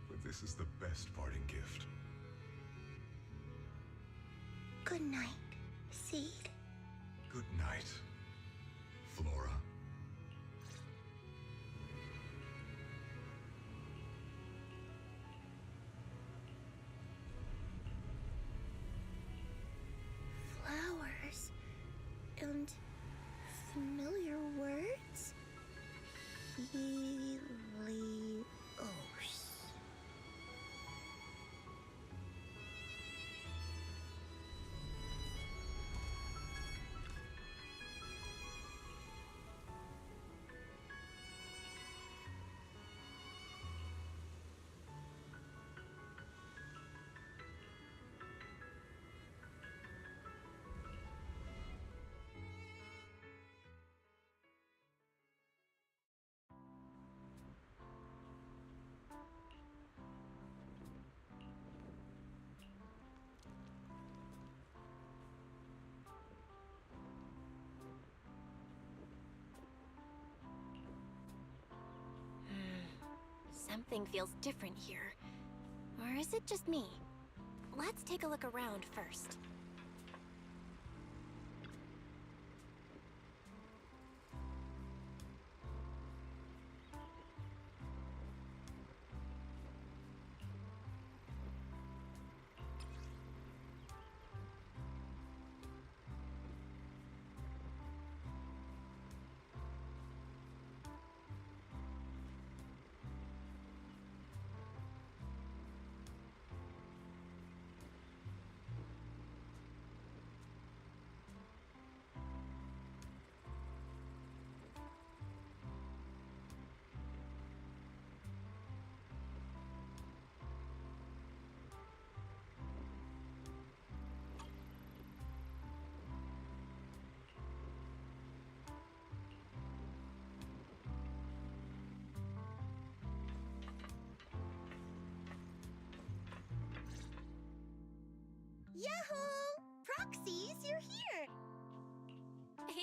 For this is the best parting gift.
Good night, Seed.
Good night, Flora.
Flowers and familiar words? Helios.
Something feels different here. Or is it just me? Let's take a look around first.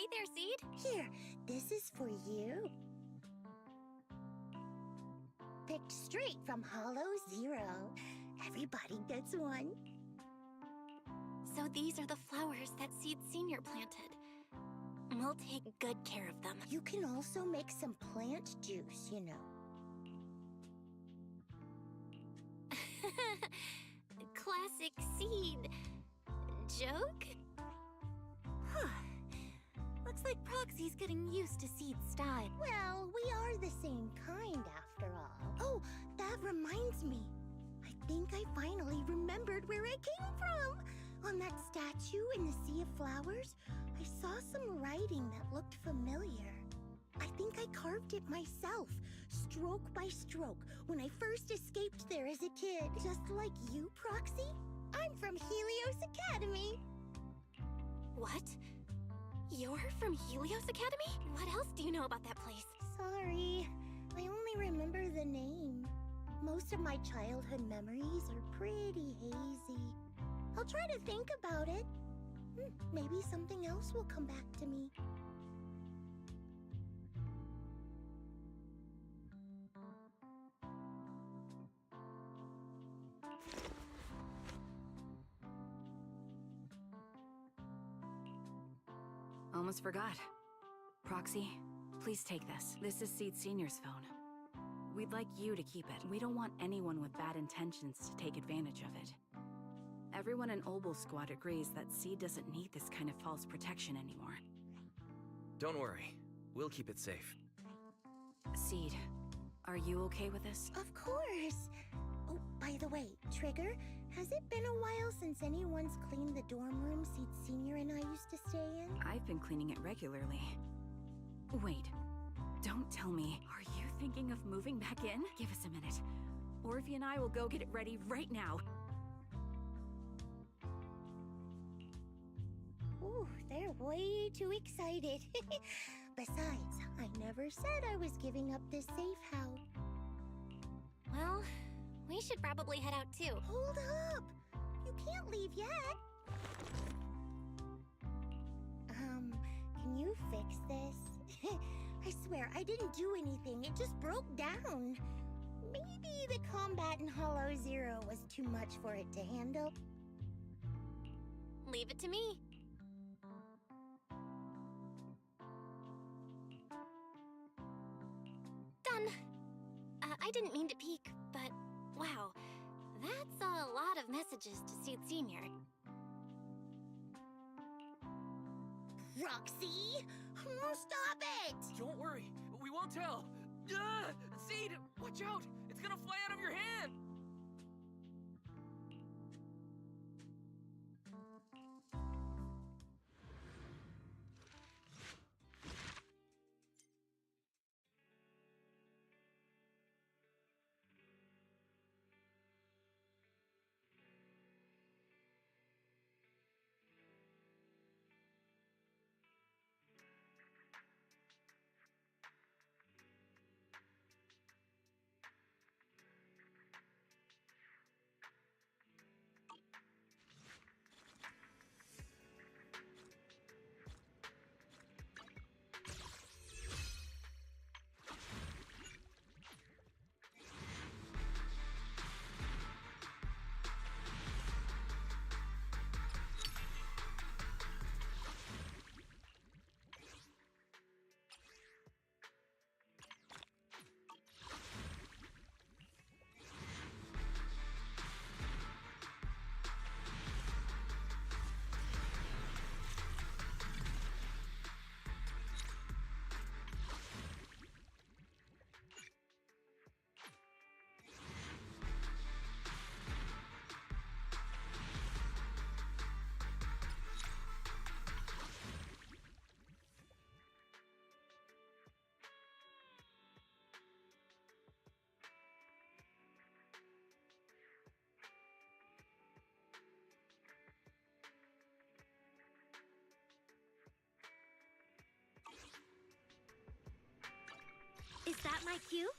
Hey there, Seed.
Here, this is for you. Picked straight from Hollow Zero. Everybody gets one.
So these are the flowers that Seed Senior planted. We'll take good care of them.
You can also make some plant juice, you know.
Classic Seed. Joke?
Looks like Proxy's getting used to Seed's style.
Well, we are the same kind after all. Oh, that reminds me. I think I finally remembered where it came from. On that statue in the Sea of Flowers, I saw some writing that looked familiar. I think I carved it myself, stroke by stroke, when I first escaped there as a kid. Just like you, Proxy. I'm from Helios Academy.
What? You're from Helios Academy? What else do you know about that place?
Sorry, I only remember the name. Most of my childhood memories are pretty hazy. I'll try to think about it. Maybe something else will come back to me.
Almost forgot. Proxy, please take this. This is Seed Senior's phone. We'd like you to keep it. We don't want anyone with bad intentions to take advantage of it. Everyone in Obel Squad agrees that Seed doesn't need this kind of false protection anymore.
Don't worry. We'll keep it safe.
Seed, are you okay with this?
Of course. Oh, by the way, Trigger, has it been a while since anyone's cleaned the dorm room Seed Senior and I used to stay in?
I've been cleaning it regularly. Wait, don't tell me. Are you thinking of moving back in? Give us a minute. Orphe and I will go get it ready right now.
Ooh, they're way too excited. Besides, I never said I was giving up this safe house.
Well, we should probably head out too.
Hold up! You can't leave yet. Can you fix this? I swear, I didn't do anything. It just broke down. Maybe the combat in Hollow Zero was too much for it to handle.
Leave it to me. Done. I didn't mean to peek, but wow, that's a lot of messages to Seed Senior.
Roxy! Stop it!
Don't worry, we won't tell. Seed, watch out! It's gonna fly out of your hand!
Is that my cue?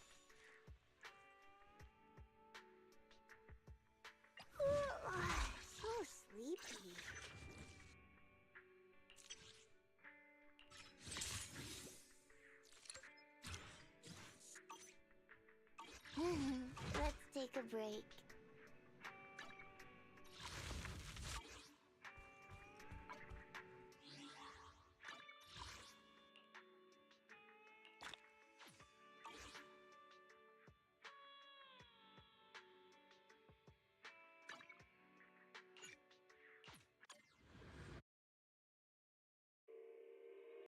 So sleepy. break.